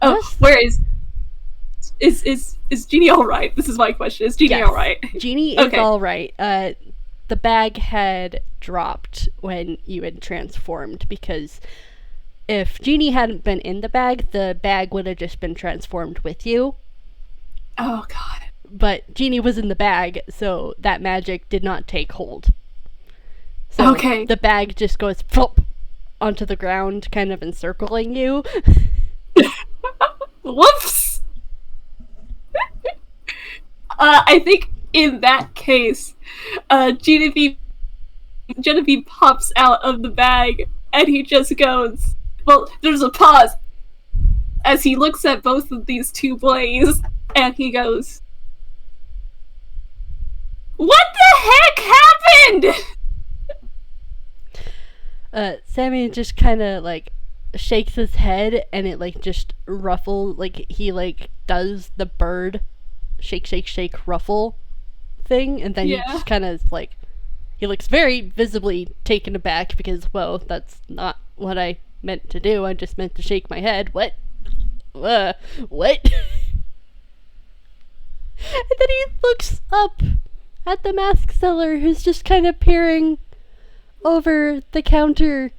Oh, where is Genie alright? This is my question. Is Genie alright? Genie is alright. The bag had dropped when you had transformed, because if Genie hadn't been in the bag would have just been transformed with you. Oh god. but Genie was in the bag, so that magic did not take hold. So Okay. the bag just goes flop onto the ground, kind of encircling you. Whoops! I think in that case, Genevieve pops out of the bag and he just goes, well, there's a pause as he looks at both of these two boys and he goes, what the heck happened? Sammy just kind of like shakes his head and it like just ruffles, like he like does the bird shake shake shake ruffle thing, and then he just kind of like, he looks very visibly taken aback because, whoa, that's not what I meant to do. I just meant to shake my head. What? What? And then he looks up at the mask seller, who's just kind of peering over the counter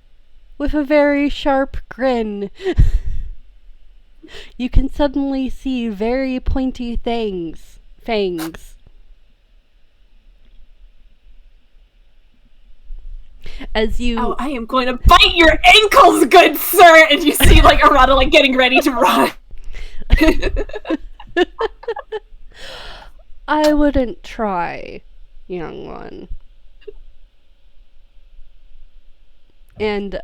with a very sharp grin. You can suddenly see very pointy fangs. As you... Oh, I am going to bite your ankles, good sir! And you see, like, Arata, like, getting ready to run. I wouldn't try, young one. And,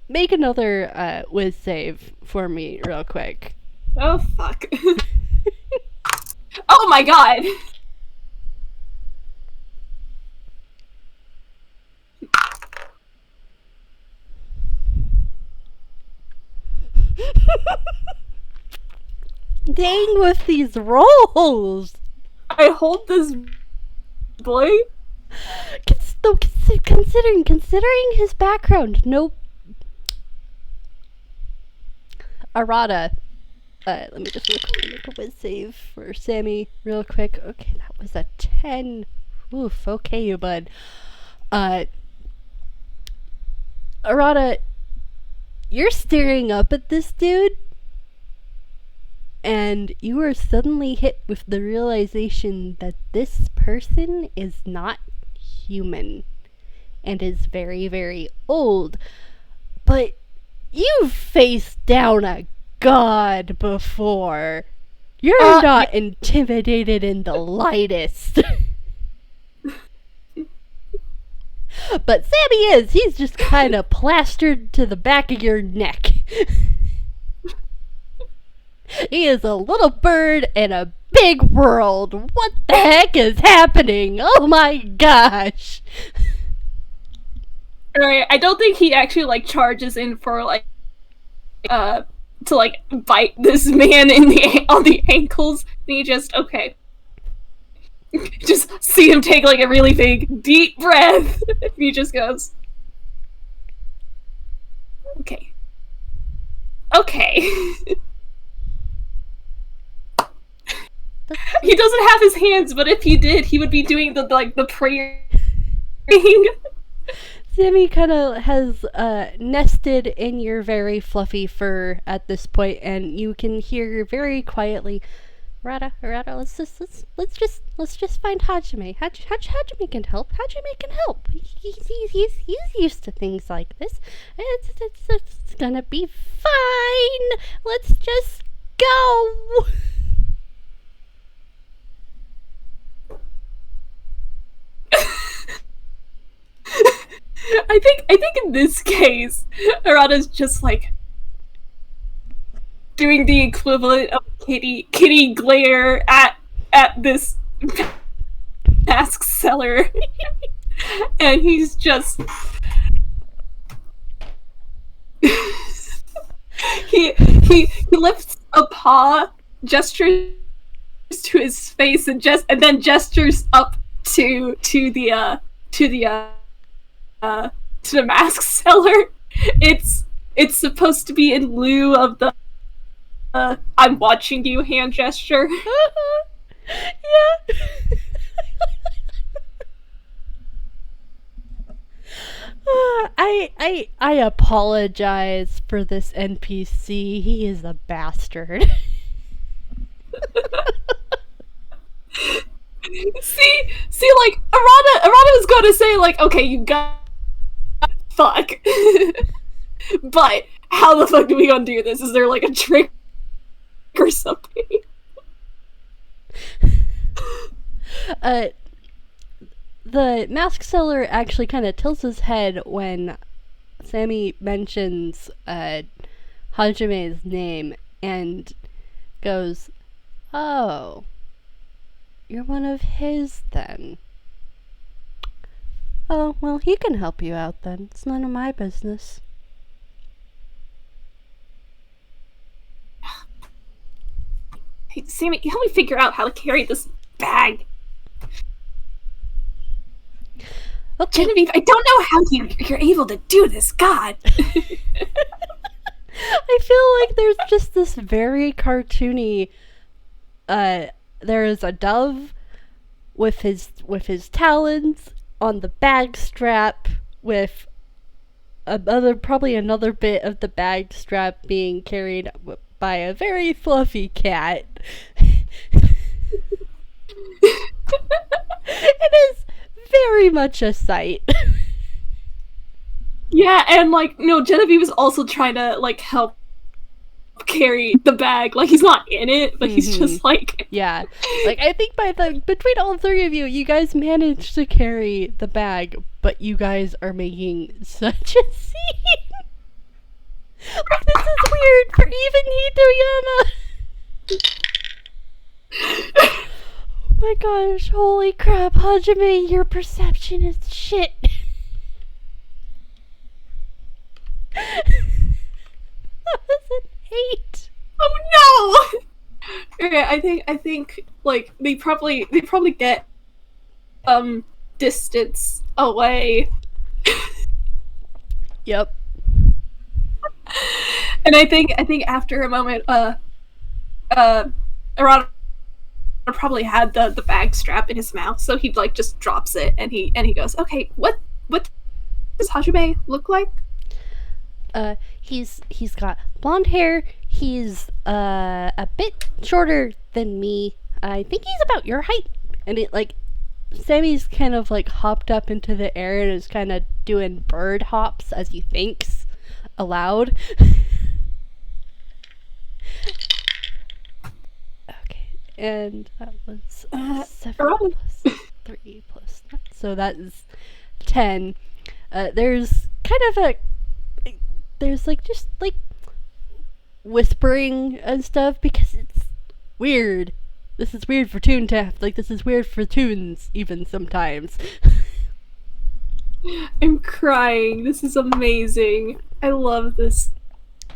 make another, whiz save for me real quick. Oh, fuck. Oh my god! Dang with these rolls! I hold this boy. Considering his background, nope. Arata, let me just make a whiz save for Sammy real quick. Okay, that was a 10. Oof, okay, you bud. Arata, you're staring up at this dude, and you are suddenly hit with the realization that this person is not human and is very, very old. But you've faced down a god before. You're not intimidated in the lightest. But Sammy is. He's just kind of plastered to the back of your neck. He is a little bird in a big world. What the heck is happening? Oh my gosh. Alright, I don't think he actually, like, charges in for, like, to, like, bite this man on the ankles. And he just, okay. Just see him take, like, a really big, deep breath. He just goes, okay. Okay. He doesn't have his hands, but if he did, he would be doing the, like, the prayer thing. Sammy kind of has nested in your very fluffy fur at this point, and you can hear very quietly, Arata, let's just find Hajime. Hajime can help. Hajime can help. He's used to things like this. It's gonna be fine. Let's just go. I think in this case, Arata's just like doing the equivalent of kitty glare at this mask seller, and he's just he lifts a paw, gestures to his face, and then gestures up to the mask seller. It's supposed to be in lieu of the I'm watching you hand gesture. Yeah. I apologize for this NPC. He is a bastard. see, like Arata was going to say like, okay, you got fuck, but how the fuck do we undo this? Is there like a trick or something? The mask seller actually kind of tilts his head when Sammy mentions Hajime's name and goes, "Oh, you're one of his then. Oh, well, he can help you out then. It's none of my business." Hey, Sammy, help me figure out how to carry this bag. Okay. Genevieve, I don't know how you're able to do this, God. I feel like there's just this very cartoony, there is a dove with his talons on the bag strap, with probably another bit of the bag strap being carried by a very fluffy cat. It is very much a sight. Yeah, and like, no, Genevieve is also trying to like help carry the bag. Like, he's not in it, but he's just like, yeah. Like, I think between all three of you, you guys managed to carry the bag, but you guys are making such a scene. Like, this is weird for even Hitoyama. Oh my gosh, holy crap, Hajime, your perception is shit. That was an 8. oh no! Okay, I think like they probably get distance away. Yep. And I think after a moment, Arata probably had the bag strap in his mouth, so he like just drops it and he goes, okay, what does Hajime look like? He's got blonde hair. He's a bit shorter than me. I think he's about your height. And it like Sammy's kind of like hopped up into the air and is kind of doing bird hops as he thinks aloud. Okay, and that was 7 plus 3 plus 9. So that is 10. There's kind of there's like just like whispering and stuff because it's weird. This is weird for Toon to have, like, this is weird for Toons even sometimes. I'm crying. This is amazing. I love this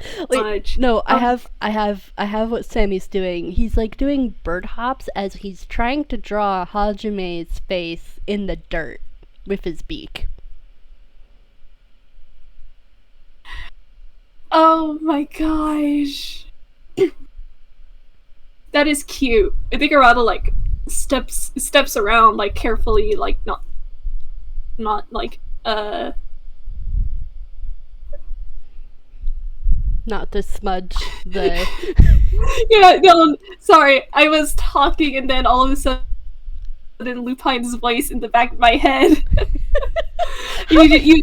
so much. No, I have what Sammy's doing. He's like doing bird hops as he's trying to draw Hajime's face in the dirt with his beak. Oh my gosh. That is cute. I think Arata like steps around like carefully, like not like not to smudge the yeah, no, sorry. I was talking and then all of a sudden Lupine's voice in the back of my head. you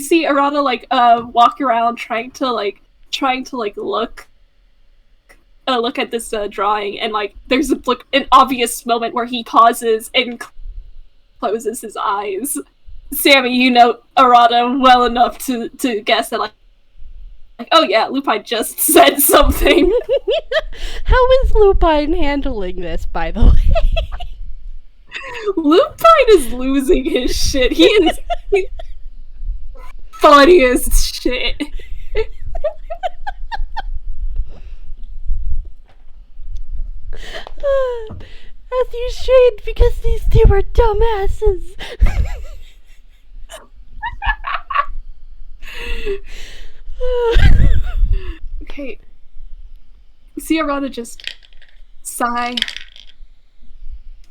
see Arata like walk around trying to look at this drawing, and like there's an obvious moment where he pauses and closes his eyes. Sammy, you know Arata well enough to guess that like oh yeah, Lupine just said something. How is Lupine handling this, by the way? Lupine is losing his shit. He is funny as shit. As you should, because these two are dumbasses. Okay. See Arata just sigh.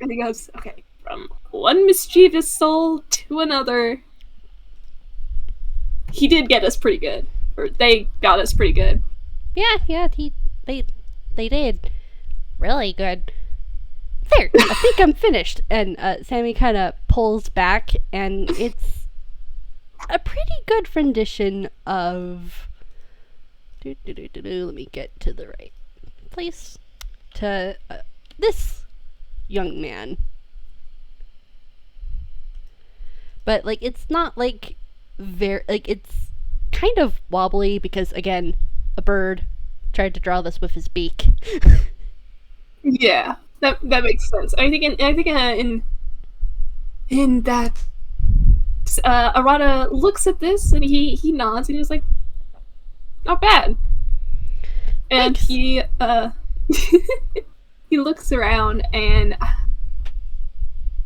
And he goes, okay, from one mischievous soul to another. He did get us pretty good. Or they got us pretty good. Yeah, they did really good. There, I think I'm finished. And Sammy kind of pulls back, and it's a pretty good rendition of. Let me get to the right place. To this young man. But, like, it's not, like, it's kind of wobbly because, again, a bird tried to draw this with his beak. Yeah, that makes sense. I think in that Arata looks at this and he nods and he's like, not bad. And Thanks. he he looks around and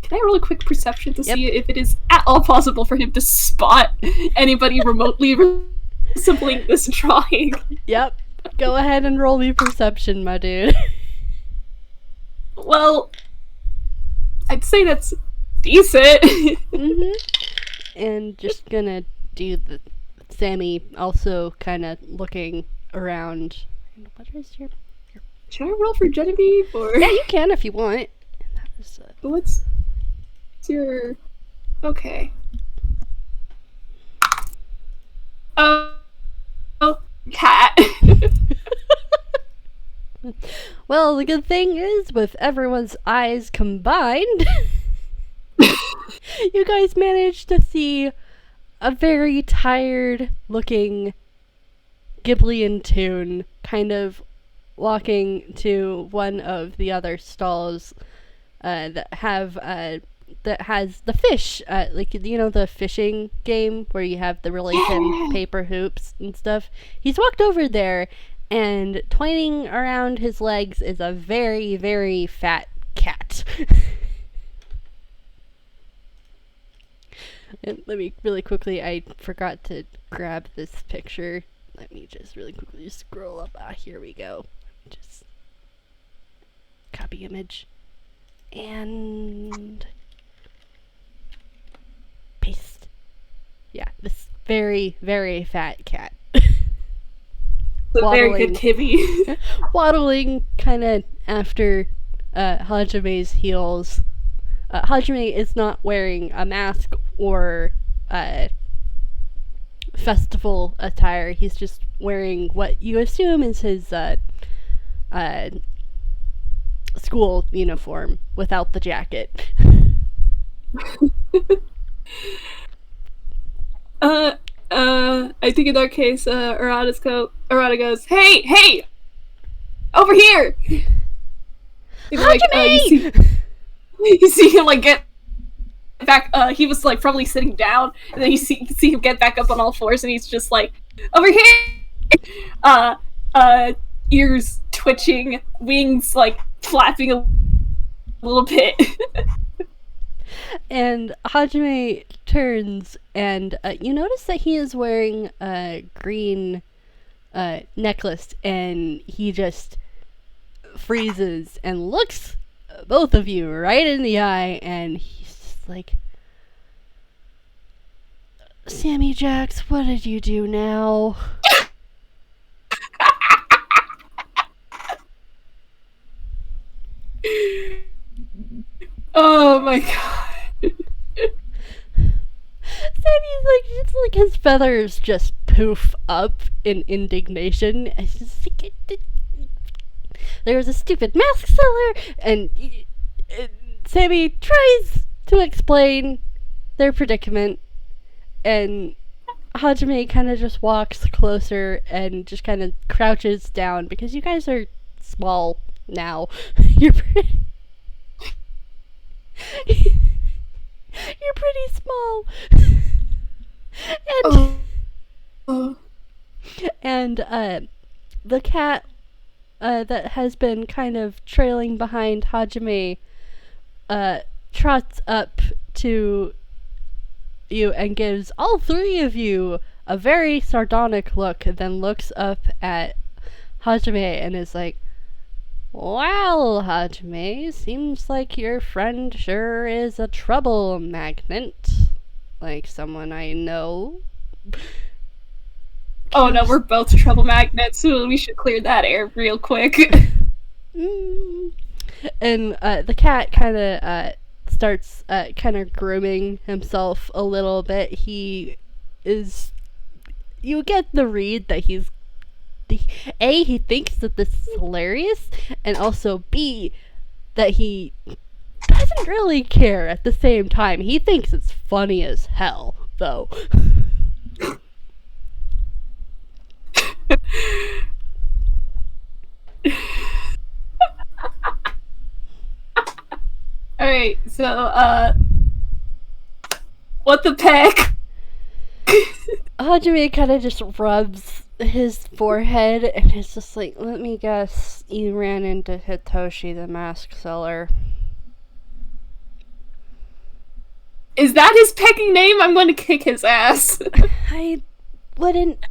can I roll a quick perception to see if it is at all possible for him to spot anybody remotely resembling this drawing? Yep. Go ahead and roll me perception, my dude. Well, I'd say that's decent. And just gonna do the Sammy also kind of looking around. What is your... Should I roll for Genevieve or? Yeah, you can if you want. That was, What's your? Okay. Oh, cat. Well, the good thing is, with everyone's eyes combined, you guys managed to see a very tired-looking Ghiblian toon kind of walking to one of the other stalls that has the fish, like, you know, the fishing game where you have the really thin paper hoops and stuff. He's walked over there, and twining around his legs is a very, very fat cat. And let me really quickly, I forgot to grab this picture. Let me just really quickly scroll up. Here we go. Just copy image and paste. Yeah, this very, very fat cat. A very good Kibby. Waddling kind of after Hajame's heels. Hajime is not wearing a mask or festival attire. He's just wearing what you assume is his school uniform without the jacket. I think in that case, Arata goes, hey, over here! Like, you see him, like, get back, he was, like, probably sitting down, and then you see him get back up on all fours, and he's just like, over here! Ears twitching, wings, like, flapping a little bit. And Hajime turns, and you notice that he is wearing a green necklace, and he just freezes and looks both of you right in the eye, and he's just like, Sammy Jax, what did you do now? Oh my god. Sammy's like, it's like his feathers just poof up in indignation. It's just like, there's a stupid mask seller, and Sammy tries to explain their predicament, and Hajime kind of just walks closer and just kind of crouches down because you guys are small now. You're pretty. You're pretty small. And the cat that has been kind of trailing behind Hajime trots up to you and gives all three of you a very sardonic look, and then looks up at Hajime and is like, well, Hajime, seems like your friend sure is a trouble magnet. Like someone I know. Oh no, we're both trouble magnets, so we should clear that air real quick. And the cat kind of starts kind of grooming himself a little bit. He is. You get the read that he thinks that this is hilarious, and also B, that he doesn't really care at the same time. He thinks it's funny as hell, though. Alright, so, what the peck? Hajime kind of just rubs his forehead and is just like, let me guess, you ran into Hitoshi, the mask seller. Is that his pecking name? I'm going to kick his ass. I wouldn't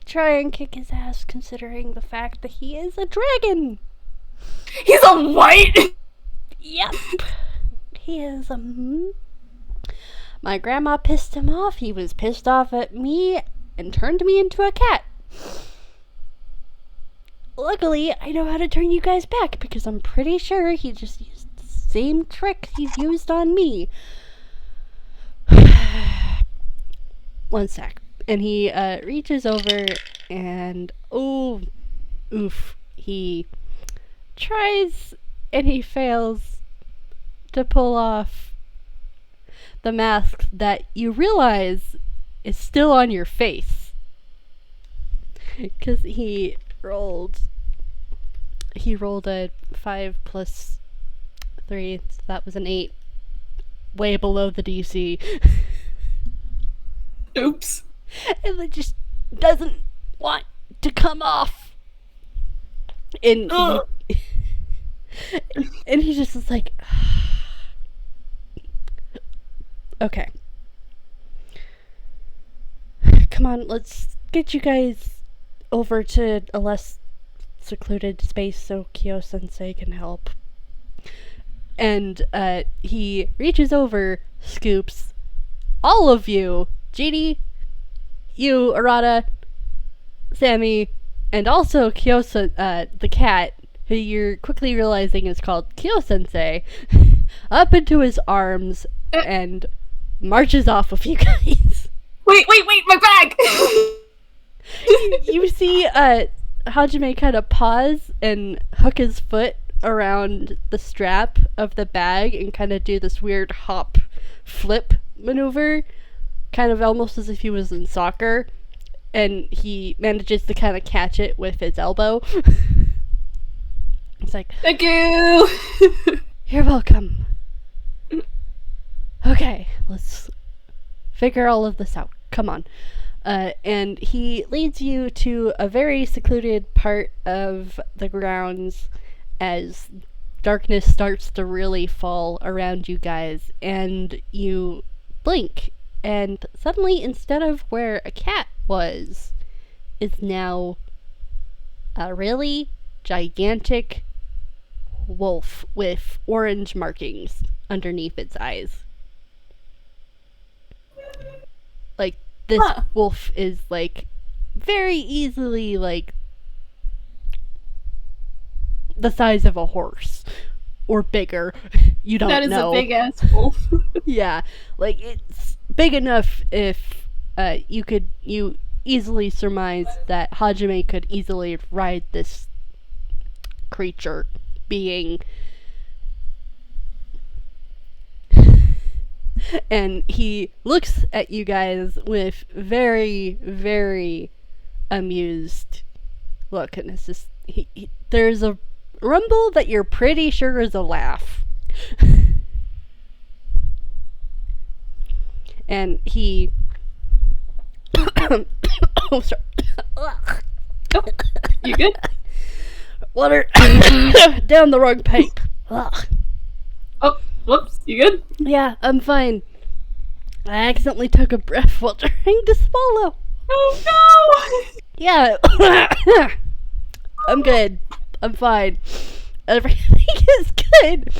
try and kick his ass considering the fact that he is a dragon. He's a white. Yep. He is a... My grandma pissed him off. He was pissed off at me and turned me into a cat. Luckily, I know how to turn you guys back because I'm pretty sure he just used the same trick he's used on me. One sec. And he reaches over and he tries and he fails to pull off the mask that you realize is still on your face. Because he rolled a 5 plus 3, so that was an 8. Way below the DC. Oops. And it just doesn't want to come off. And and he just is like, okay. Come on, let's get you guys over to a less secluded space so Kyo-sensei can help. And he reaches over, scoops all of you, Genie, you, Arata, Sammy, and also the cat, who you're quickly realizing is called Kyo-sensei, up into his arms and marches off with you guys. Wait, my bag! you see Hajime kind of pause and hook his foot around the strap of the bag and kind of do this weird hop flip maneuver, kind of almost as if he was in soccer, and he manages to kind of catch it with his elbow. It's like, thank you. You're welcome. Okay, let's figure all of this out. Come on. And he leads you to a very secluded part of the grounds as darkness starts to really fall around you guys, and you blink, and suddenly, instead of where a cat was, is now a really gigantic wolf with orange markings underneath its eyes. Like, this wolf is, like, very easily, like, the size of a horse. Or bigger. You don't know. That is a big-ass wolf. Yeah. Like, it's big enough if you easily surmise that Hajime could easily ride this creature being. And he looks at you guys with very, very amused look, and it's just there's a rumble that you're pretty sure is a laugh. And he oh, sorry. Oh, you good? Water down the wrong pipe. Ugh. Oh, whoops, you good? Yeah, I'm fine. I accidentally took a breath while trying to swallow. Oh no! Yeah. I'm good. I'm fine. Everything is good.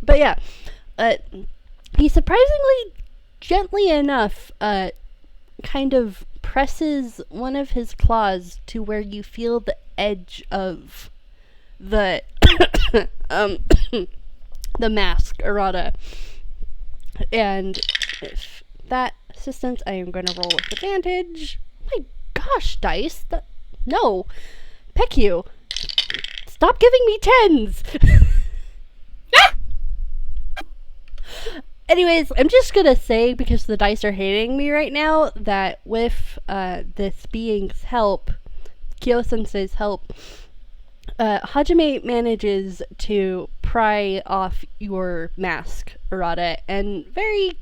But yeah, he surprisingly, gently enough, kind of presses one of his claws to where you feel the edge of the the mask, Arata. And if that assistance, I am going to roll with advantage. My gosh, dice. No. Peck you. Stop giving me 10s! Anyways, I'm just gonna say, because the dice are hating me right now, that with this being's help, Kyo-sensei's help, Hajime manages to pry off your mask, Arata, and very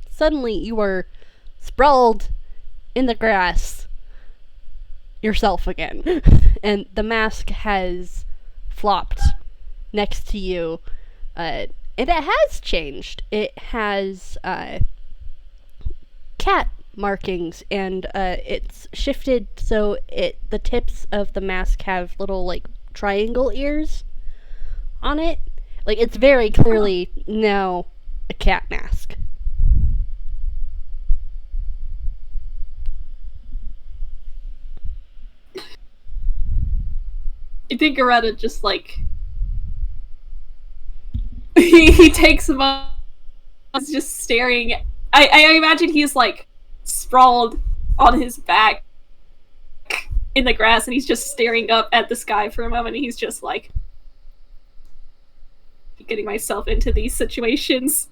suddenly you are sprawled in the grass yourself again. And the mask has flopped next to you, and it has changed. It has cat markings, and it's shifted so the tips of the mask have little like triangle ears on it. Like, it's very clearly now a cat mask. I think Arata just like he takes him up, he's just staring. I imagine he's like sprawled on his back in the grass, and he's just staring up at the sky for a moment, and he's just like, getting myself into these situations.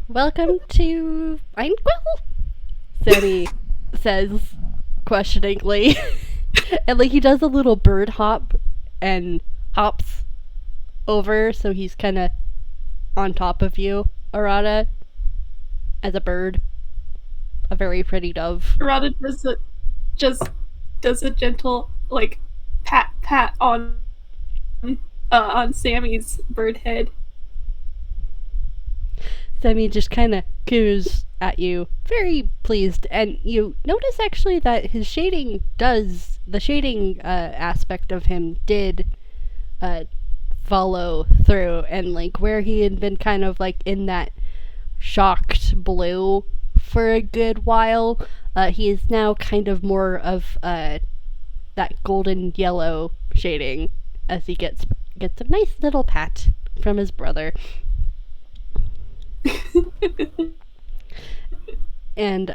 Welcome to Einquill? Sammy says questioningly. And like he does a little bird hop and hops over, so he's kind of on top of you, Arata, as a bird. A very pretty dove. Arata does a gentle like pat on Sammy's bird head. Sammy just kind of coos at you, very pleased, and you notice actually that the shading aspect of him did follow through, and like where he had been kind of like in that shocked blue for a good while, he is now kind of more of that golden yellow shading as he gets a nice little pat from his brother. And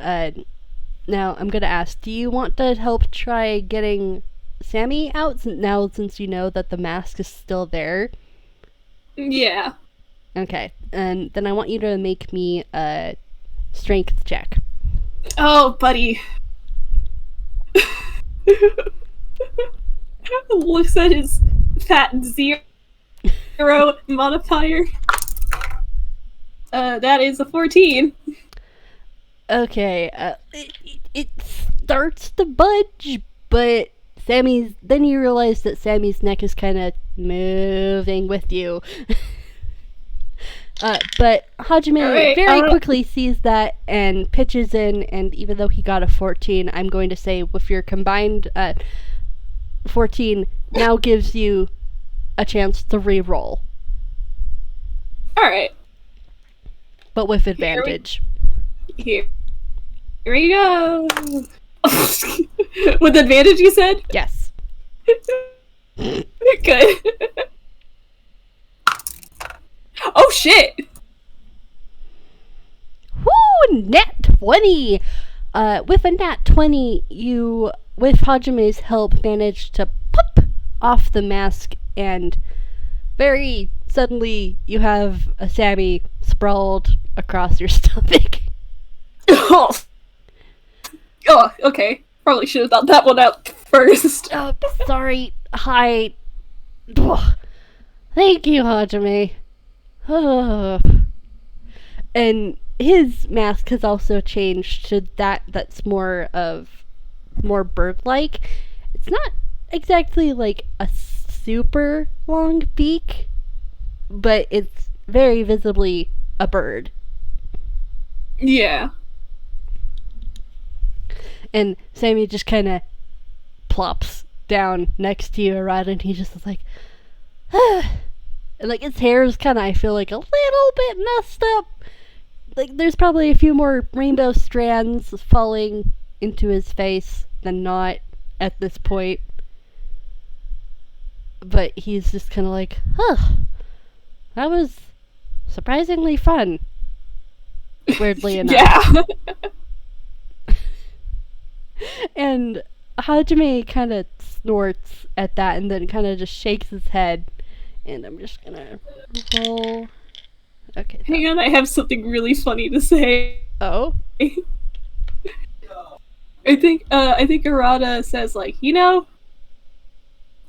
now I'm gonna ask, do you want to help try getting Sammy out now, since you know that the mask is still there? Yeah. Okay, and then I want you to make me a strength check. Oh, buddy. Looks at his fat zero modifier. That is a 14. Okay, it starts to budge, but then you realize that Sammy's neck is kind of moving with you. But Hajime very quickly sees that and pitches in, and even though he got a 14, I'm going to say with your combined 14 now gives you a chance to re-roll. Alright. But with advantage. Here we go. With advantage, you said? Yes. Good. Oh shit! Woo! Nat 20! With a nat 20, you, with Hajime's help, managed to pop off the mask, and very suddenly you have a Sammy sprawled across your stomach. Oh, okay. Probably should have thought that one out first. Oh, sorry. Hi. Ugh. Thank you, Hajime. And his mask has also changed to that's more bird-like. It's not exactly like a super long beak, but it's very visibly a bird. Yeah. And Sammy just kind of plops down next to you, Arata, and he just is like, and like his hair is kind of, I feel like, a little bit messed up, like, there's probably a few more rainbow strands falling into his face than not at this point. But he's just kind of like, huh, that was surprisingly fun. Weirdly enough. Yeah. And Hajime kind of snorts at that and then kind of just shakes his head. And I'm just gonna roll. Okay. Hang on, I have something really funny to say. Oh? I think Arata says, like, you know,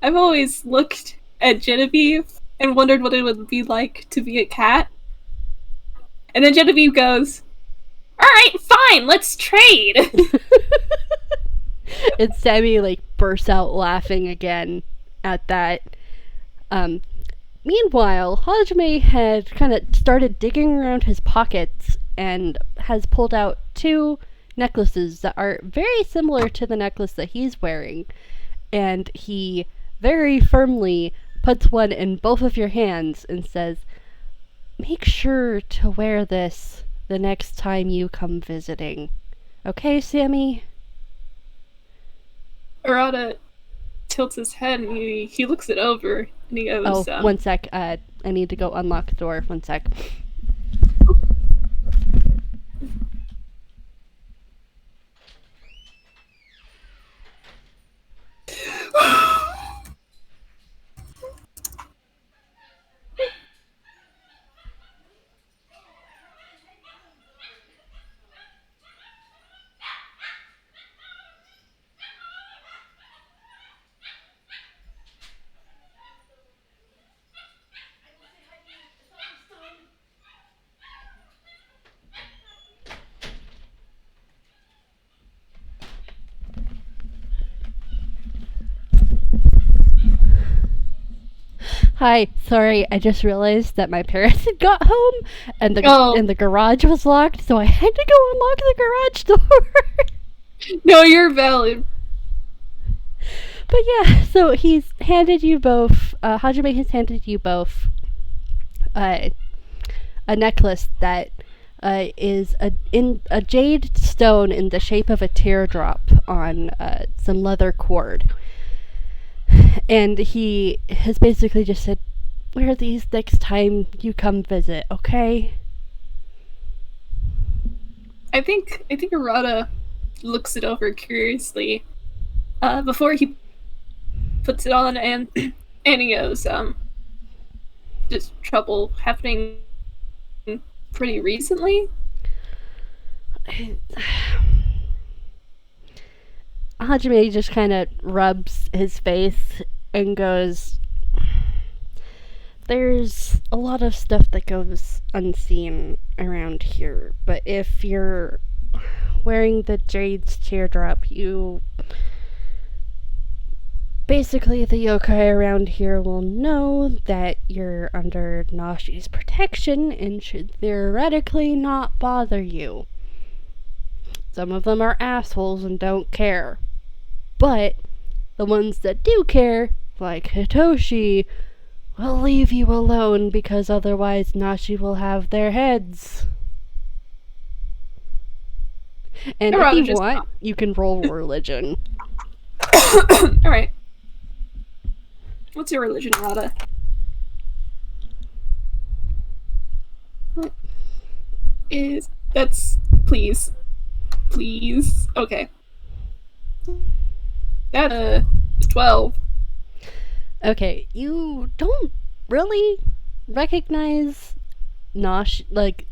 I've always looked at Genevieve and wondered what it would be like to be a cat. And then Genevieve goes, alright, fine, let's trade! And Sammy, like, bursts out laughing again at that. Meanwhile, Hajime had kind of started digging around his pockets and has pulled out 2 necklaces that are very similar to the necklace that he's wearing. And he very firmly puts one in both of your hands and says, make sure to wear this the next time you come visiting. Okay, Sammy? Arata tilts his head and he looks it over and he goes, Oh, one sec. I need to go unlock the door. One sec. Hi, sorry, I just realized that my parents had got home and the garage was locked, so I had to go unlock the garage door. No, you're valid. But yeah, so he's handed you both, Hajime has handed you both a necklace that is a jade stone in the shape of a teardrop on some leather cord. And he has basically just said, wear these next time you come visit, okay? I think Arata looks it over curiously before he puts it on, and he goes, just trouble happening pretty recently? Hajime just kind of rubs his face and goes, there's a lot of stuff that goes unseen around here, but if you're wearing the Jade's teardrop, you... basically, the yokai around here will know that you're under Nashi's protection and should theoretically not bother you. Some of them are assholes and don't care. But the ones that do care, like Hitoshi, will leave you alone because otherwise Nashi will have their heads. And if you want, you can roll religion. Alright. What's your religion, Arata? What is... That's... Please. Please. Okay. That's 12. Okay, you don't really recognize Nosh. Like,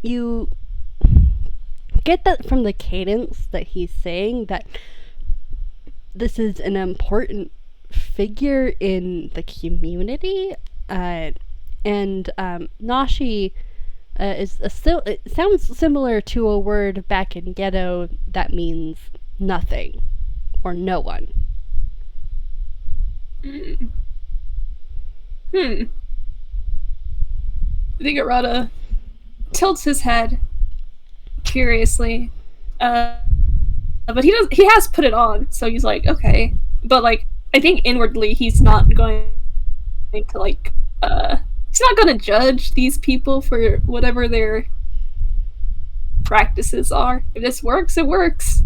you get that from the cadence that he's saying, that this is an important figure in the community, and Nashi is it sounds similar to a word back in Ghetto that means nothing or no one. I think Arata tilts his head curiously, but he has put it on, so he's like, okay. But like, I think inwardly he's not going to like he's not going to judge these people for whatever they're practices are. If this works, it works.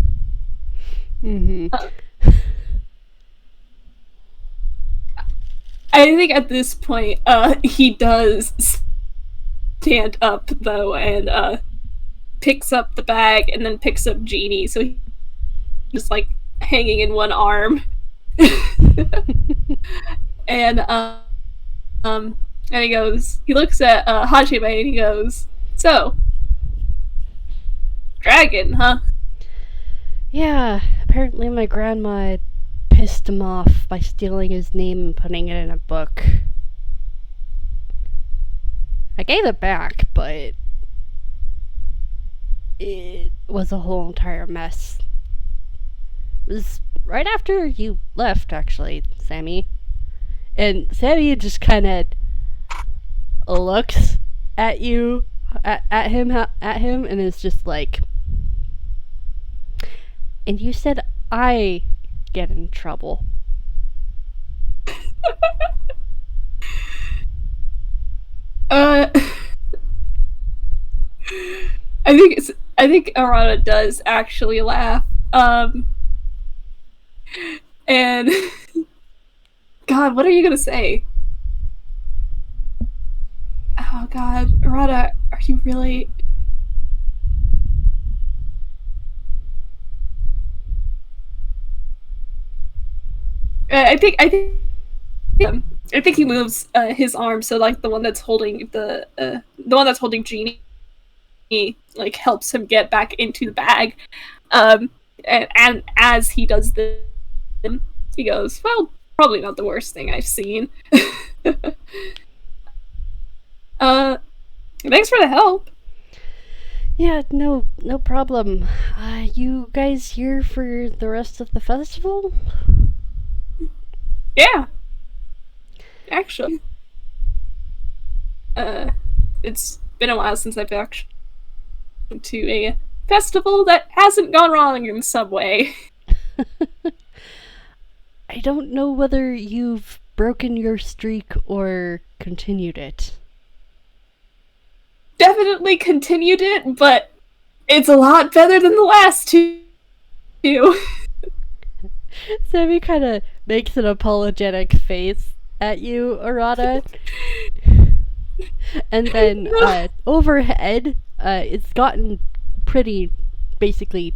Mm-hmm. I think at this point, he does stand up, though, and picks up the bag and then picks up Genie, so he's just, like, hanging in one arm. And he goes, he looks at Hajime and he goes, "So, dragon, huh?" Yeah, apparently my grandma pissed him off by stealing his name and putting it in a book. I gave it back, but it was a whole entire mess. It was right after you left, actually, Sammy. And Sammy just kind of looks at you, at him, and is just like, "And you said I get in trouble." I think Arata does actually laugh. And God, what are you gonna say? Oh God, Arata, are you really? I think he moves his arm so like the one that's holding Genie like helps him get back into the bag. And as he does this, he goes, "Well, probably not the worst thing I've seen." Thanks for the help. Yeah, no problem. You guys here for the rest of the festival? Yeah. Actually. It's been a while since I've actually been to a festival that hasn't gone wrong in some way. I don't know whether you've broken your streak or continued it. Definitely continued it, but it's a lot better than the last two. Sammy kind of makes an apologetic face at you, Arata. And then overhead, it's gotten pretty basically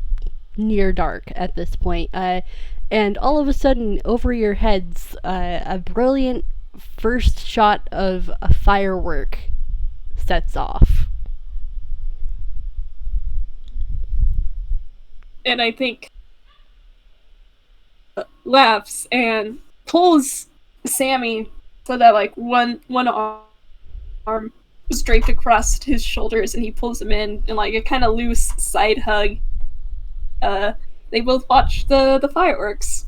near dark at this point. And all of a sudden, over your heads, a brilliant first shot of a firework sets off. And I think laughs and pulls Sammy so that like one arm is draped across his shoulders, and he pulls him in like a kind of loose side hug. They both watch the fireworks.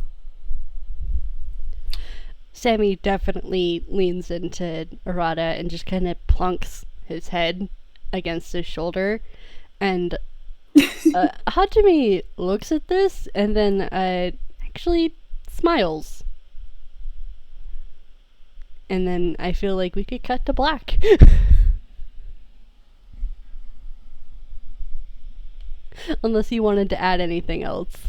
Sammy definitely leans into Arata and just kind of plunks his head against his shoulder, and Hajime looks at this and then actually smiles. And then I feel like we could cut to black. Unless you wanted to add anything else.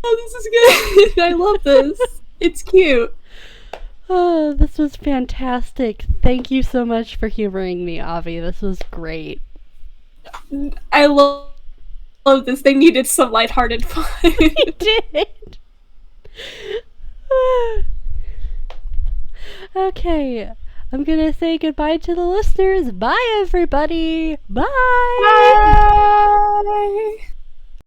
Oh, this is good. I love this. It's cute. Oh, this was fantastic. Thank you so much for humoring me, Avi. This was great. I love this. They needed some lighthearted fun. They did. Okay, I'm gonna say goodbye to the listeners. Bye, everybody. Bye. Bye.